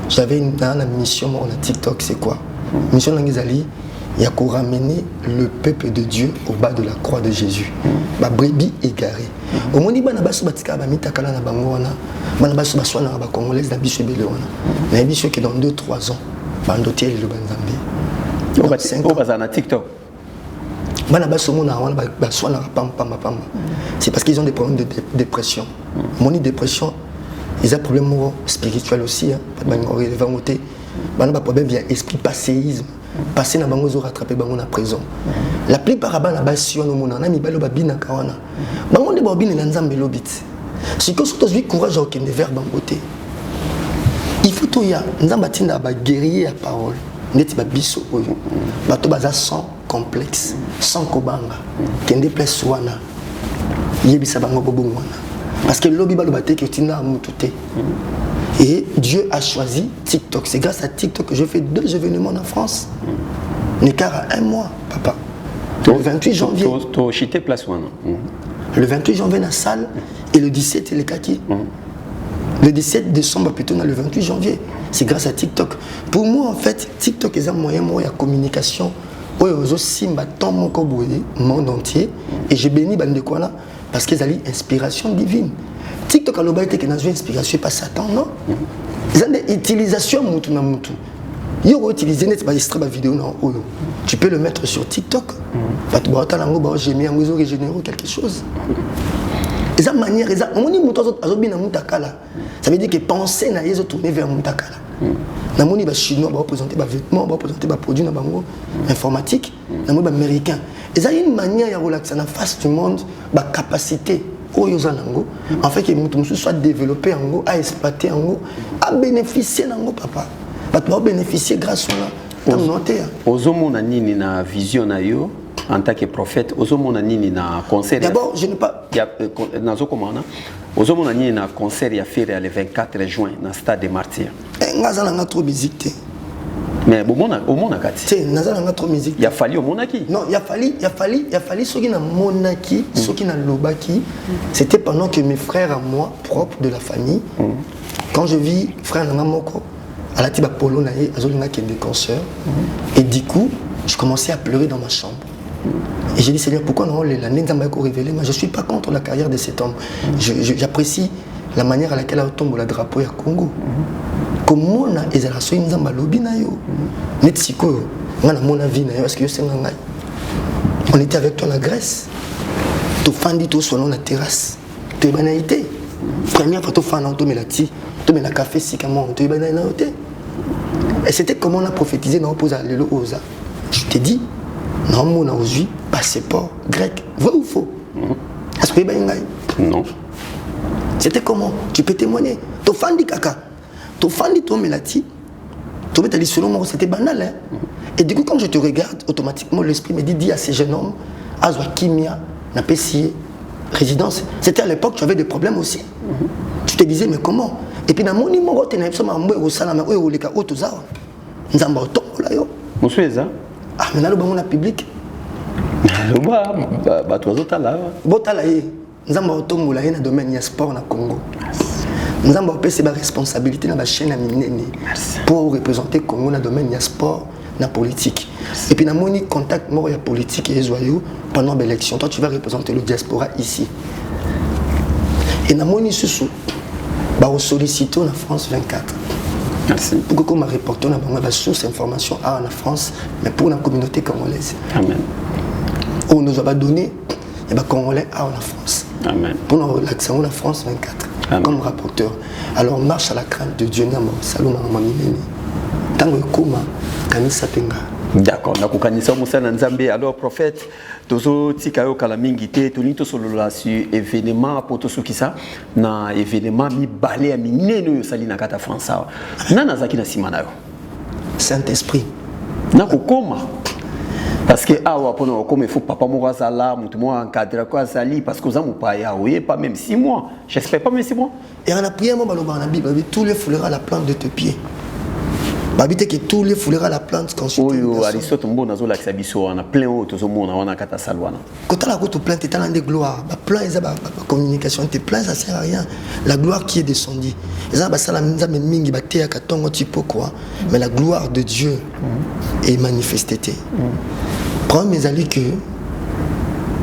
j'avais une mission sur TikTok, c'est quoi? La mission de l'Angizali, il y a pour ramener le peuple de Dieu au bas de la croix de Jésus. Ma brebis égarée. Au moment où il y a des gens qui sont congolais, il y a qui dans 2-3 ans, bandotier le banzambi. TikTok. C'est parce qu'ils ont des problèmes de dépression. Mon dépression, ils ont des problèmes spirituels aussi. Ils ont des problèmes de esprit passéisme. Passer dans les rattraper dans la prison. La plupart des gens qui ont des problèmes si vous avez courage à aucun verbe en beauté, il faut que vous ayez guerrier à parole. Vous avez sans complexe, sans kobanga, qui ne déplace wana. Parce que l'objet est que tu n'as pas. Et Dieu a choisi TikTok. C'est grâce à TikTok que je fais 2 événements en France. L'écart à 1 mois, papa. Le 28 janvier. Le 28 janvier dans la salle et le 17 le kaki. Le 17 décembre plutôt dans le 28 janvier. C'est grâce à TikTok. Pour moi en fait, TikTok est un moyen de communication. Aussi dans mon monde entier et j'ai béni Bandekwana parce qu'ils ont une inspiration divine. TikTok a l'objet que dans une inspiration pas Satan non. Ils ont des utilisations mutu na mutu. Il faut utiliser net extrait vidéo non. Tu peux le mettre sur TikTok. Tu vas régénérer quelque chose. Et ça manière, ça veut dire que penser na yezo tourner vers Mutakala. Na moni ba chinois ba représenter ba vêtements, ba représenter ba produits na bango informatique, na moni ba américain. Et ça une manière ya relaxer na face du monde ba capacité oyoza nango en fait que mutu soit développer ango, à exploiter ango, à bénéficier nango papa. Ba to bénéficier grâce à la noter. Ozomona nini na vision na yo en tant que prophète, ozomona nini na concert. D'abord, je n'ai pas nazo komana. Ozomona nini na concert ya faire le 24 juin dans stade des Martyrs. Ngazala nga trop musique. Mais omona kati. Té ngazala nga trop musique. Il a fallu au monaki. Non, il a fallu soki na monaki, soki na lobaki. C'était pendant que mes frères à moi propres de la famille quand je vis frère na moko à la tiba polo na ye azolinga qui des concerts et du coup, je commençais à pleurer dans ma chambre. Et j'ai dit Seigneur, pourquoi non les révélé? Moi je suis pas contre la carrière de cet homme. J'apprécie la manière à laquelle elle tombe le drapeau à Congo. Comme on a ezala so nzamba lobi na yo. Netsiko ngana mona vie na yo parce que yo senga ngai. On était avec toi en Grèce. Tu fandi to sur la terrasse. Tu es banalité. Première fois tu fandi on tombe là-ti, tu mets la café sikamon, tu es banalité. Et c'était comme on a prophétisé dans opposé à Lelo Oza. Je t'ai dit non, on a aujourd'hui passeport grec. Vrai ou faux? Est-ce que non. C'était comment? Tu peux témoigner. Tu fan di kaka. Tu fan di toi melati. Tu mets ta liste selon moi, c'était banal. Hein? Et du coup, quand je te regarde, automatiquement, l'esprit me dit dis à ces jeunes hommes, Azwa Kimia, n'a pas essayé résidence. C'était à l'époque, tu avais des problèmes aussi. Tu te disais, mais comment? Et puis, dans mon numéro, tu n'as pas au salama, au leka, au tozawa. Nous avons là, yo. Monsieur ça? Ah, mais là, le public. Nous avons dans le domaine du sport au Congo. Nous avons pris la responsabilité dans la chaîne pour représenter le Congo dans le domaine du sport, dans la politique. Et puis, nous avons eu contact avec la politique et les pendant l'élection. Toi, tu vas représenter le diaspora ici. Et nous avons eu sollicité en France 24. Merci. Pour que comme reporter on a la source d'information en France, mais pour la communauté congolaise. Amen. On nous a donné les Congolais en France. Amen. Pour l'accent en France 24. Amen. Comme rapporteur. Alors on marche à la crainte de Dieu. D'accord. Alors prophète, tozo tikayo kalamingite tonito solola sur événement pour tout ce qui ça na événement mi balé mi neno yo sali na kata France. Nana zaki na simana yo. Saint-Esprit. Na kokoma. Parce que awa pono comme il faut papa mo sala mutu mo encadrer quoi sali parce que za mo pa ya oye pas même 6 mois. J'espère pas même 6 mois. Et on a prié mo baloba na Bible, tous les foulera la plante de tes pieds. Babité que tous les foulera la plante consultent. Oyo Aristote mbo nazo la biso wana plein auto zo mona wana kata salwana. Quand la route plainte est dans des gloires, ba plein eza ba communication te plein ça sert à rien. La gloire qui est descendue. Eza ba sala nzambe mingi ba te ka tongo tipo quoi. Mais la gloire de Dieu est manifestée. Prends mes amis que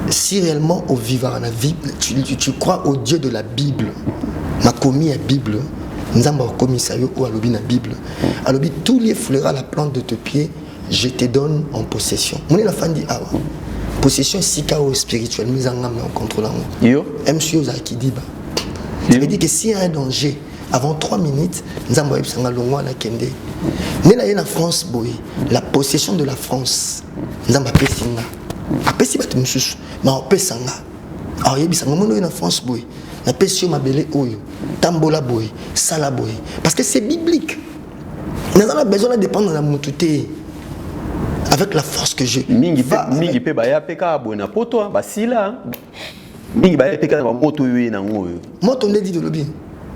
si réellement au vivant la Bible, tu crois au Dieu de la Bible. Ma commis la Bible. Nous avons commis ça ou à la Bible. Alors, tous les fleurs à la plante de tes pieds, je te donne en possession. Mon la fin dit ah possession si chaos spirituel, mise en contrôlant. Yo. MC Ozaki dit ça veut dire que s'il y a un danger, avant 3 minutes, nous avons la Kende. Mais là, il y a en France, boy, la possession de la France. Nous avons appelé Singa. Appelé si tu me soucies, mais on peut Sanga. Alors, il y a en France, boy. La passion m'a belé oyo, tambola boy, sala boy. Parce que c'est biblique. Nous avons besoin de dépendre de la moutouté. Avec la force que j'ai. Mingi pe baya peka bona poto ba sila. Mingi baya peka ba moto yo na ngoyo. Moto ndedi de lobi.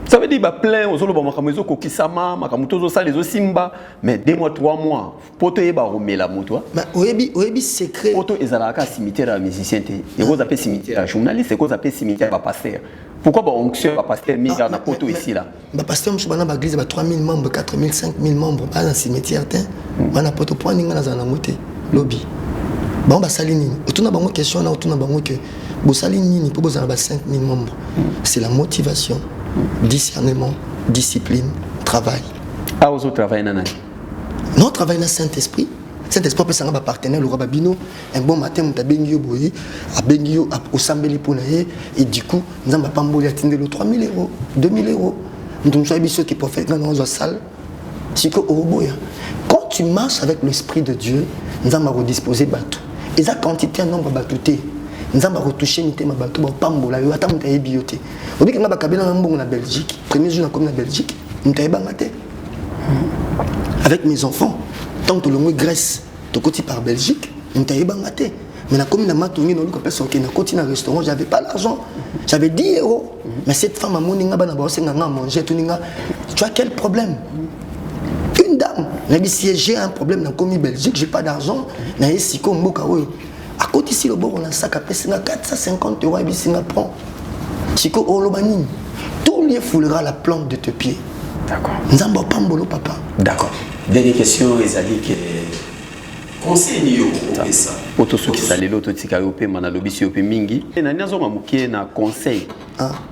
Ça veut dire ba plein ozolo ba makamezo ko kisama, makamuto zo sala zo simba, mais 2 mois 3 mois, poto e ba romela moto. Mais oyebi secret. Poto ezala ka cimetière à musicien te. Et vous appelez cimetière à journaliste, et vous appelez cimetière à pasteur. Pourquoi ba onction ba pasteur minga na poto ici là? Ba pasteur msubana ba église ba 3000 membres, 4000, 5000 membres, ba na cimetière te. Ba na poto point ninga na za na moté lobby. Ba sali nini? Otuna bango question na otuna bango que bo sali nini pour boza ba 5000 membres. C'est la motivation, discernement, discipline, travail. Ah, vous travaillez nana. Non, on travaille dans le Saint-Esprit. Saint-Esprit peut s'en partenaire, le roi Babino. Un bon matin, on a bengi boyi, a bengi au sambeli ponaye, et du coup, nous avons pas mbouli atteindre le 3 000 euros, 2 000 euros. Donc, je suis qui prophète dans la salle. C'est que quand tu marches avec l'Esprit de Dieu, nous avons redisposé bateau. Et ça, quantité, un nombre de bateaux. Nous avons retouché ma bateau, pambola, yo attends, on bioté. On dit que nous avons en Belgique, premier jour, comme la Belgique, nous avons bangaté. Avec mes enfants. Tant que le mot Grèce, tu côté par Belgique, on t'a ébangaté. Mais comme il a tourné dans le personne qui a un restaurant, j'avais pas l'argent. J'avais 10 euros. Mais cette femme a mangé, tu as quel problème? Une dame, si j'ai un problème dans la Belgique, j'ai pas d'argent, à côté ici, le bord, on a un sac à payer 450 euros, et il prend. Tout lieu foulera la plante de tes pieds. D'accord. Nous avons pas un papa. D'accord. Dernière question, Ezali, que conseil au ça. Auto qui s'allait l'auto tika yope manalobi si yope mingi. Na nyazo mamukie na conseil.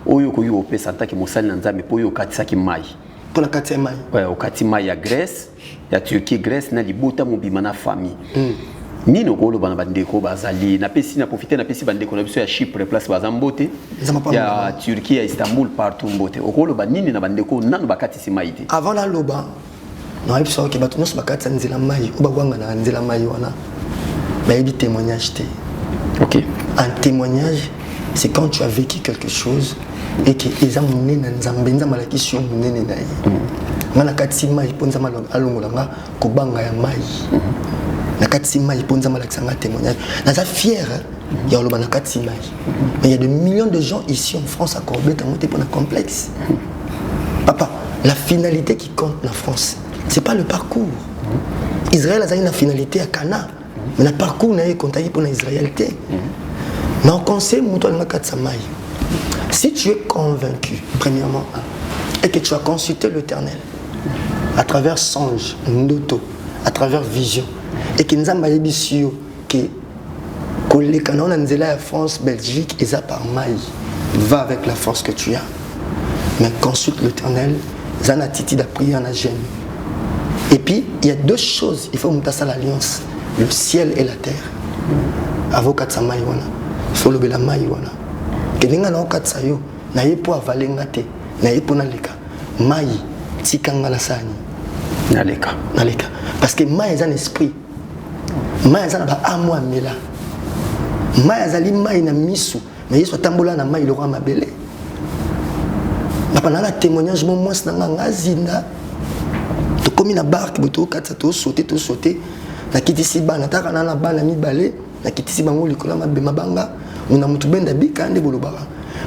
Oyo ko yope santa ki mosali nanza me po yo katisa ki mai. Pour la katia mai. Ouais, au katima ya Grèce, ya Turquie Grèce na libota mobima na famille. Nino ko lo bana bandeko bazali na pesi na profiter na pesi bandeko na biso ya Chypre place bazambote. Ya Turquie ya Istanbul partout mbote. Okolo ba nini na bandeko nanu bakatisi mai te. Avant la loba non, il faut que tu aies un témoignage. Ok. Un témoignage, c'est quand tu as vécu quelque chose et que les gens ont été dans la question. Il y a des millions de gens ici en France à Corbeil qui ont été pour un complexe. Papa, la finalité qui compte en France, ce n'est pas le parcours. Israël a une finalité à Cana, mais le parcours n'a pas compté pour l'Israël. Mais on conseille, si tu es convaincu, premièrement, et que tu as consulté l'Éternel, à travers songe, ndoto, à travers vision, et que nous avons dit que les canons en France, Belgique, et ça par maille, va avec la force que tu as. Mais consulte l'Éternel, Zanatiti d'a prié en agène. Et puis, il y a deux choses, il faut monter à l'alliance, le ciel et la terre. Avocat sa maïwana, il faut le la maïwana. Que n'enga na okat sa yo, na yepo avaler ngate, na yepo na leka, maï, tikanga la sani. Naleka. Naleka. Parce que maï est un esprit, maï est un amo amela, maï est un maï na misu, mais il soit tambola na maï le roi mabele. Pendant le témoignage, moi, je suis comme une barque, je suis sauté, na kiti si ba na taka na ba na mi balé na kiti si bango likola mabema banga on a mutu benda bikande bolobara.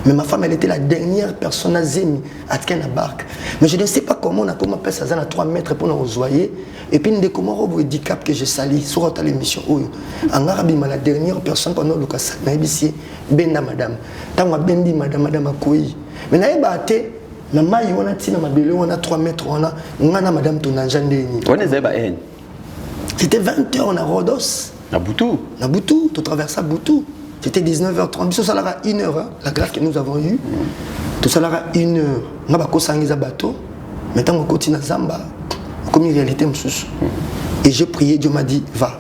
Mais ma femme elle était la dernière personne à zemi à tient la barque. Mais je ne sais pas comment on a comment faire ça à 3 mètres pour nous rejoyer et puis de comment robo handicap que je sali sur ta l'émission oyo. En arabe la dernière personne pendant le cas na ibisi benda madame. Tanga bendi madame akoi. Mais na ebate na mai wana tina mabele wana 3 mètres wana ngana madame tonanja ndeni. On est ba en. C'était 20h, on a Rhodos. À Boutou. À Boutou, tu traverses à Boutou. C'était 19h30. Ça sera 1h, hein, la grâce que nous avons eue. Tout ça sera 1h. On a un bateau. Maintenant, on continue à Zamba. Comme une réalité, et j'ai prié, Dieu m'a dit, va.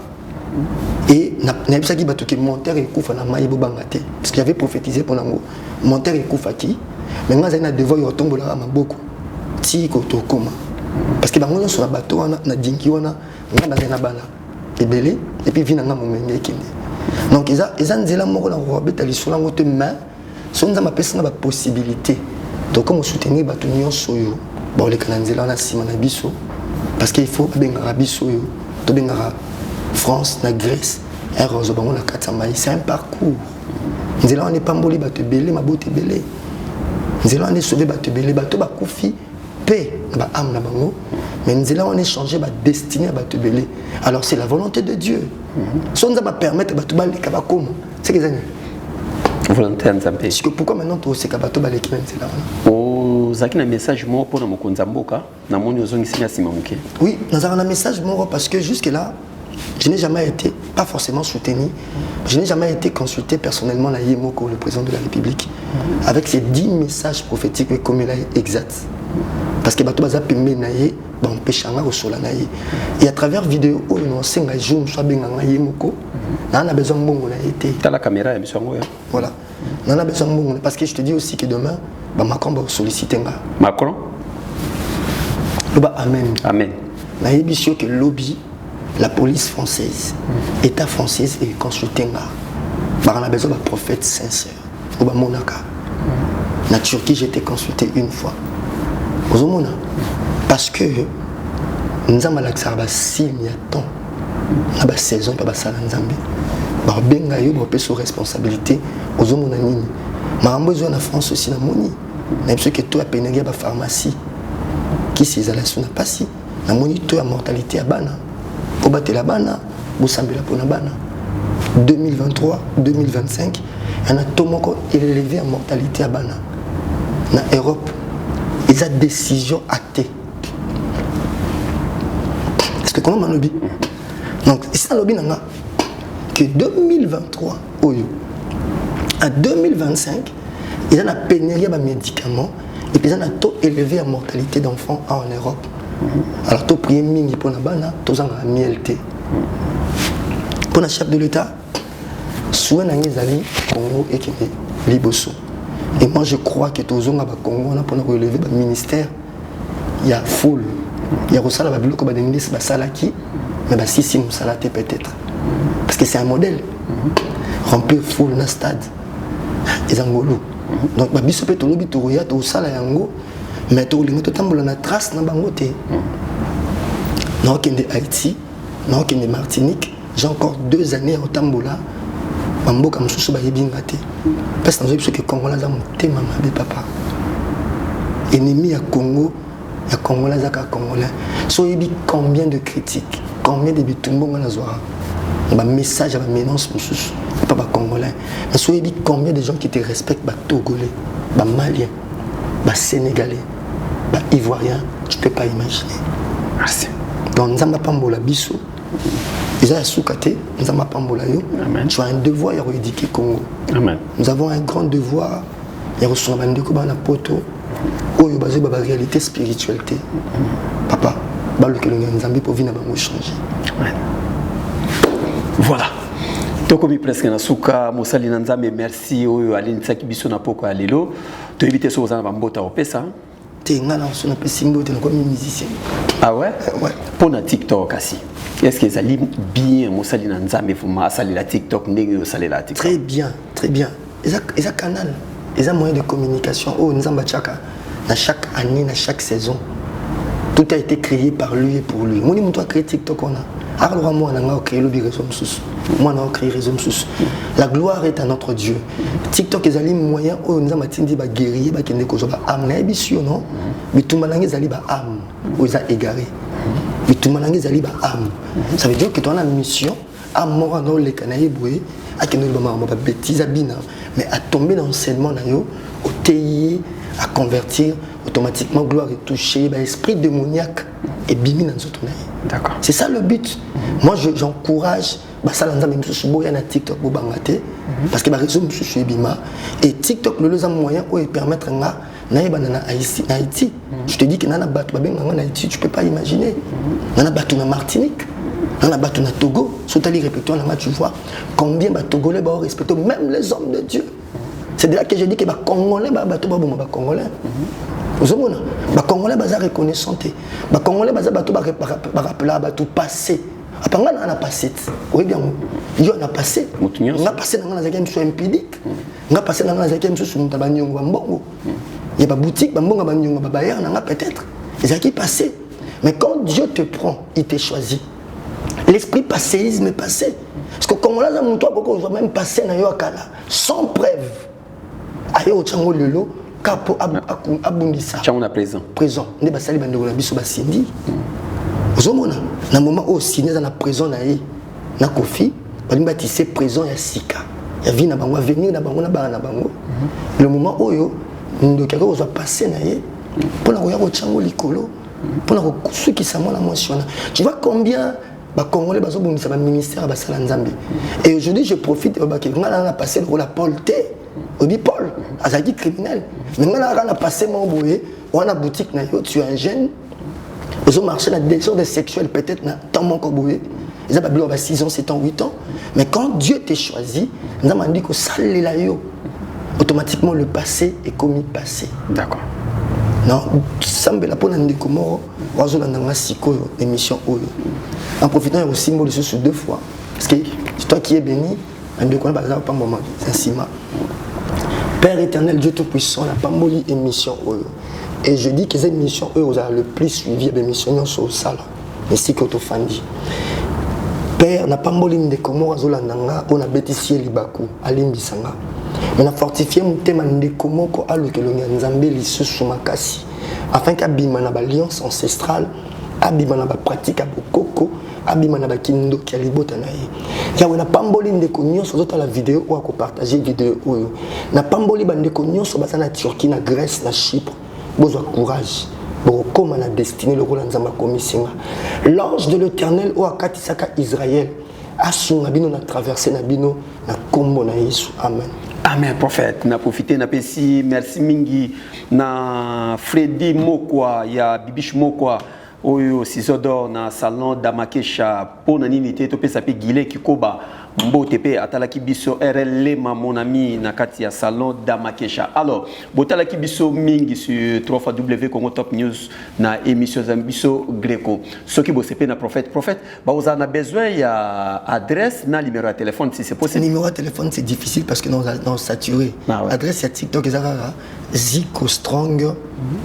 Et il y a qui monter et koufa na maïbo bangate. Parce qu'il avait prophétisé pour nous. Monter et koufa qui. Maintenant, il y a des voix qui tombent là, beaucoup. Tiko tokoma. Parce que bango sur le bateau on a dinki on a bana et belé et puis vina ngamo menge kende. Donc ils ont nzela moko na robeta lisula ngote main so nza mapesa na ba possibilité. Donc comme soutenir bato nyonso yo ba le kana nzela na sima na biso parce qu'il faut benga biso yo to benga France na Grèce et rozo bango na katama c'est un parcours. Nzela on est pas mboli bato belé mabote belé. Nzela on est sauvé bato belé bato ba kufi mais nous allons échanger ma destinée à Batubélé. Alors c'est la volonté de Dieu. Si on va permettre à Batubélé de faire c'est que c'est volonté de Dieu. Parce que pourquoi maintenant tu sais que Batubélé qui est là? Oh, ça qui est un message moi pour nous konzamboka, na moni ozongi sinya simamuke. Oui, nous avons un message moi parce que jusque là, je n'ai jamais été, pas forcément soutenu, je n'ai jamais été consulté personnellement la Yemoko, le président de la République, avec ces 10 messages prophétiques comme il est exact. parce que bato baza pembe na ye bampeshanga kosola na ye et à travers vidéo oyo nosenga jour mosu abenganga ye moko na besoin mbongo na ye te la caméra ya biso yango ya voilà na besoin mbongo parce que je te dis aussi que demain Macron va solliciter nga Macron loba amen amen na yebi que lobby la police française état française et consulter nga on a besoin d'un prophète sincère loba monaka na Turquie j'ai été consulté une fois parce que nous avons la signe il y a temps na ba saison pa ba sala nzambe ba benga yo ba peso responsabilité aux hommes nini ma besoin na France aussi na moni na parce que toi pénéria ba pharmacie qui ces ala sona pasi na moni to ya mortalité ya bana ko batela bana bo sambela pona bana 2023 2025 on a tout moko élevé en mortalité à bana na Europe ils a décision actée est-ce que comment manobi donc ici dans lobby nanga que 2023 oyo à 2025 ils ont la pénurie de médicaments et puis ils ont un taux élevé en mortalité d'enfants en Europe alors taux prier mingi pour na bana tous en MLT pour le chef de l'État soit na ngezali Congo et qui liboso et moi je crois que tous on a Congo on a pour relever le ministère il y a full il y a aussi la biloko ba dengi ba salaki mais bah si nous salaté peut-être parce que c'est un modèle remplir full na stade ezangolo donc ba biso pe to lobi to roya to sala yango mais to lingo to tambola na trace na bango te non kende Haïti non kende Martinique j'ai encore 2 années au tambola bamboka mususu ba yebinga te parce que nous que Congo là za motema mabe papa ennemi à Congo ya Congolais zaka Congolais so yebi combien de critiques combien de bitumbonga na zoa ba message ba menace mususu pas ba Congolais so yebi combien de gens qui te respectent ba Togolais ba Maliens ba Sénégalais ba Ivoiriens tu peux pas imaginer merci donc nzamba pambola biso ils ont soukate nzamba pambola yo tu as un devoir à éduquer Congo amen nous avons un grand devoir ya recevoir bandeko ba na poto oyo bazé ba réalité spirituelle papa balukelo nzambe pour vina bango changer voilà tokomi presque na suka mosali na nzambe merci oyo alinisaki biso na poko ya lelo to éviter so za ba mbota opesa te ngana so na pesimbo te na comme musicien ah ouais ouais pour na TikTok aussi est-ce que ça lit bien mosali na nzambe fuma sali la TikTok ndenge yo sali la TikTok très bien eza canal eza moyen de communication oh nzamba chaka na chaque année na chaque saison tout a été créé par lui et pour lui moni muto a créé TikTok on a alors moi on a créé le réseau sous moi on a créé réseau sous la gloire est à notre Dieu TikTok ezali moyen oh nzamba tindi ba guerrier ba kende ko zo ba am na ebisio non bituma nangi ezali ba am o za égaré bituma nangi ezali ba am ça veut dire que tu as une mission à mort dans les canaïs boué à kende ba ma bêtise abina mais à tomber dans l'enseignement na yo au TI à convertir automatiquement gloire est touchée bah, esprit démoniaque et bimi dans notre nez d'accord c'est ça le but moi j'encourage bah ça l'ensemble même sur boya na TikTok bo bangate parce que ba réseau sur bima et TikTok le les moyen où permettre nga na na Haïti je te dis que nana batu ba benga na Haïti tu peux pas imaginer nana batu na Martinique nana batu na Togo sotali répétons là tu vois combien ba Togolais ba respecter même les hommes de Dieu c'est de là que je dis que ba Congolais ba batu ba bon ba Congolais vous avez ba Congolais ba za reconnaissant ba Congolais ba za batu ba rappeler ba tout passé apanga na passé oui bien yo na passé nga passé na za game sur impidique nga passé na za game sur mutaba nyongo ba mbongo il y a pas boutique ba mbongo ba nyongo ba bayer na peut-être ils a qui passé mais quand Dieu te prend il te choisit l'esprit passéisme est passé parce que Congolais za muto boko zo même passé na yo akala sans preuve ayo chango lelo kapo abundisa chango na présent ne basali bandeko na biso basindi ozomona na moment au signé na prison na ye na kofi balimba tissé prison ya sika ya vie na bango avenir na bango na bana bango le moment oyo ndokaka ozo passer na ye pour na koya ko chango likolo pour na ko sukisa mona motiona tu vois combien ba Congolais bazo bundisa ba ministère ba sala nzambe et aujourd'hui je profite ba ke ngala na passer le rôle à Paul T Obi Paul azaki criminel mais ngala na passer mon boye on a boutique, tu es un jeune, ils ont marché dans des désordres sexuels, peut-être, tant mon coboué. Ils ont 6 ans, 7 ans, 8 ans. Mais quand Dieu t'a choisi, nous avons dit que ça l'est là, automatiquement le passé est commis passé. D'accord. Non, ça me l'a pas dans comment on a émission. En profitant, il y a aussi symbole sur 2 fois. Parce que c'est toi qui es béni, un de quoi pas moment, c'est un ciment. Père éternel, Dieu Tout-Puissant, la Pamboli émission. Et je dis que cette émission, vous avez le plus suivi l'émission sur le salle. Mais c'est que tu fandi. Père, n'a pas molin de comment on a bêtisier Libaku, Alimbisanga. On a fortifié mon thème de comment on a le Nzambe l'issue sous ma cassi. Afin qu'Abimana l'alliance ancestrale, Abimana pratique à Bokoko, Abimana Kindo qui a libotanaï. Il y a pas molin de cognon sur la vidéo ou à partager vidéo. N'a pas molin de cognon sur la Turquie, la Grèce, la Chypre. Besoin de courage. Comme on a destiné le rôle de commission. L'ange de l'Éternel au Akatisaka Israël a son abino na traversé nabino na kombo na Yesu. Amen. Amen, prophète. Na profité na pesi merci mingi na Freddy Mokwa ya Bibish Mokwa oyo Sizodor na salon d'Amakesha pona nini te to pesa pe Gile Kikoba mbote pe atalaki biso RL Lema mon ami na kati ya salon d'Amakesha. Alors botalaki biso mingi sur 3W Congo Top News na émission Zambiso Greco. Ce qui bosse pe na prophète ba vous en a besoin ya adresse na numéro de téléphone si c'est possible. Numéro de téléphone c'est difficile parce que nous on saturé. Ah ouais. Adresse ya TikTok ezara Zico Strong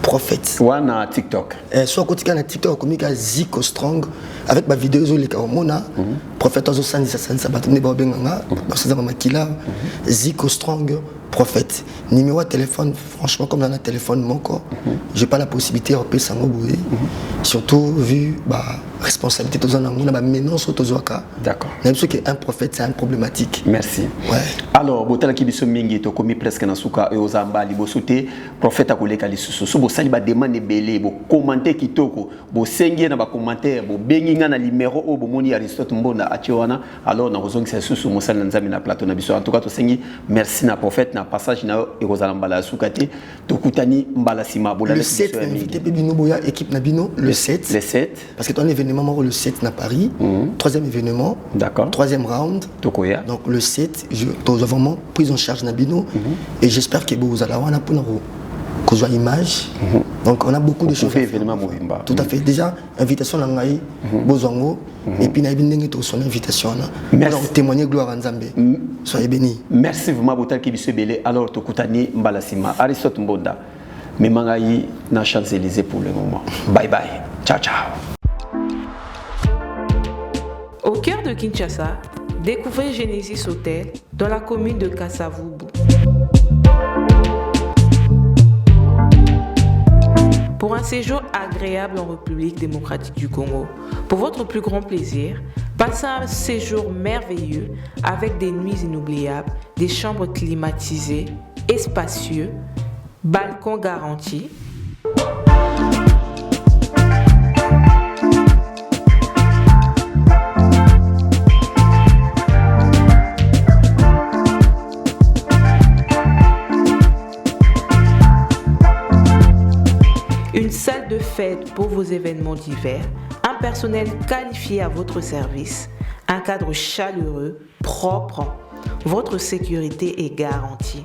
prophète. Wana TikTok. Soit kotika na TikTok comme Zico Strong avec ma vidéo zo le kamona prophète ozo sandisa sansa batune ba benganga parce que makila Zico Strong prophète. Numéro de téléphone franchement comme dans un téléphone mon corps, j'ai pas la possibilité de repérer ça ngoboué. Surtout vu bah responsabilité tous en angona ba menon sur tozoaka. D'accord. Même ce qui est un prophète c'est un problématique. Merci. Ouais. Alors botala ki biso mingi to komi presque na suka e ozamba libosote prophète akoleka lisusu so bo sali ba demande belé bo commenter kitoko bo sengi na ba commentaire bo benginga na numéro o bo moni Aristote Mbonda atiwana alors na kozongisa susu mosala nzambe na plateau na biso en tout cas to sengi merci na prophète na passage na e kozala mbala sukate to kutani mbala sima bolala le 7 invité Bino Boya équipe Nabino le 7 parce que ton événement le 7 na Paris 3e événement d'accord 3e round tokoya donc le 7 je vraiment prise en charge Nabino et j'espère que vous allez avoir une image donc on a beaucoup de choses événement tout à fait déjà invitation na ngai bozango et puis na bindenge to son invitation na pour témoigner gloire à Nzambe soyez bénis merci vraiment botal ki biso belé alors to kutani mbala sima Aristote Mbonda mais mangai na Champs-Élysées pour le moment bye bye ciao ciao. Au cœur de Kinshasa, découvrez Genesis Hotel dans la commune de Kasavubu. Pour un séjour agréable en République démocratique du Congo, pour votre plus grand plaisir, passez un séjour merveilleux avec des nuits inoubliables, des chambres climatisées et spacieux, balcons garantis. Une salle de fête pour vos événements divers, un personnel qualifié à votre service, un cadre chaleureux, propre, votre sécurité est garantie.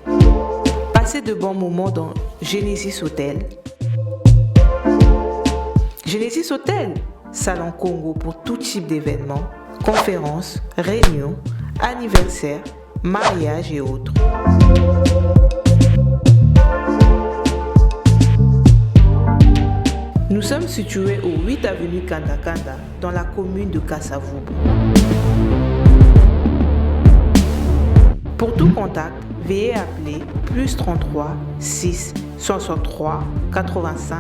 Passez de bons moments dans Genesis Hotel. Genesis Hotel, salon Congo pour tout type d'événements, conférences, réunions, anniversaires, mariages et autres. Nous sommes situés au 8 avenue Kanda dans la commune de Kasavubu. Pour tout contact, veuillez appeler +33 6 63 85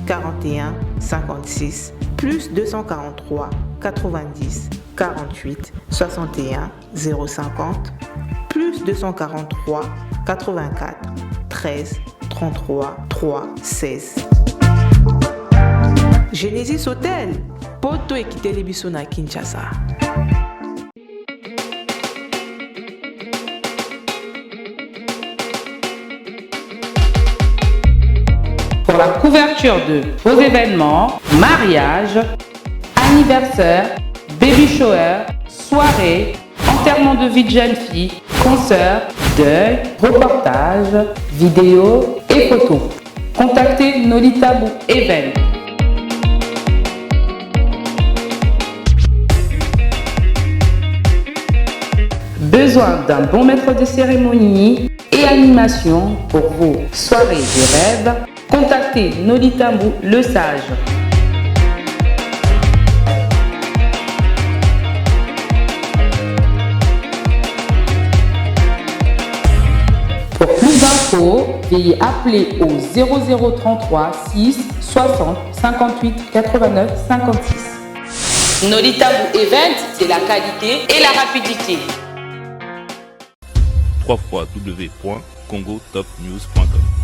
41 56 +243 90 48 61 050 +243 84 13 33 3 16. Genesis Hotel, poto ekiteli biso na Kinshasa. pour la couverture de vos événements, mariage, anniversaire, baby shower, soirée, enterrement de vie de jeune fille, concert, deuil, reportage, vidéo et photos. Contactez Nolita Bou Event. Besoin d'un bon maître de cérémonie et animation pour vos soirées de rêve? Contactez Nolita Bou le Sage. Pour plus d'infos, veuillez appeler au 0033 6 60 58 89 56. Nolita Bou Event, c'est la qualité et la rapidité. www.congotopnews.com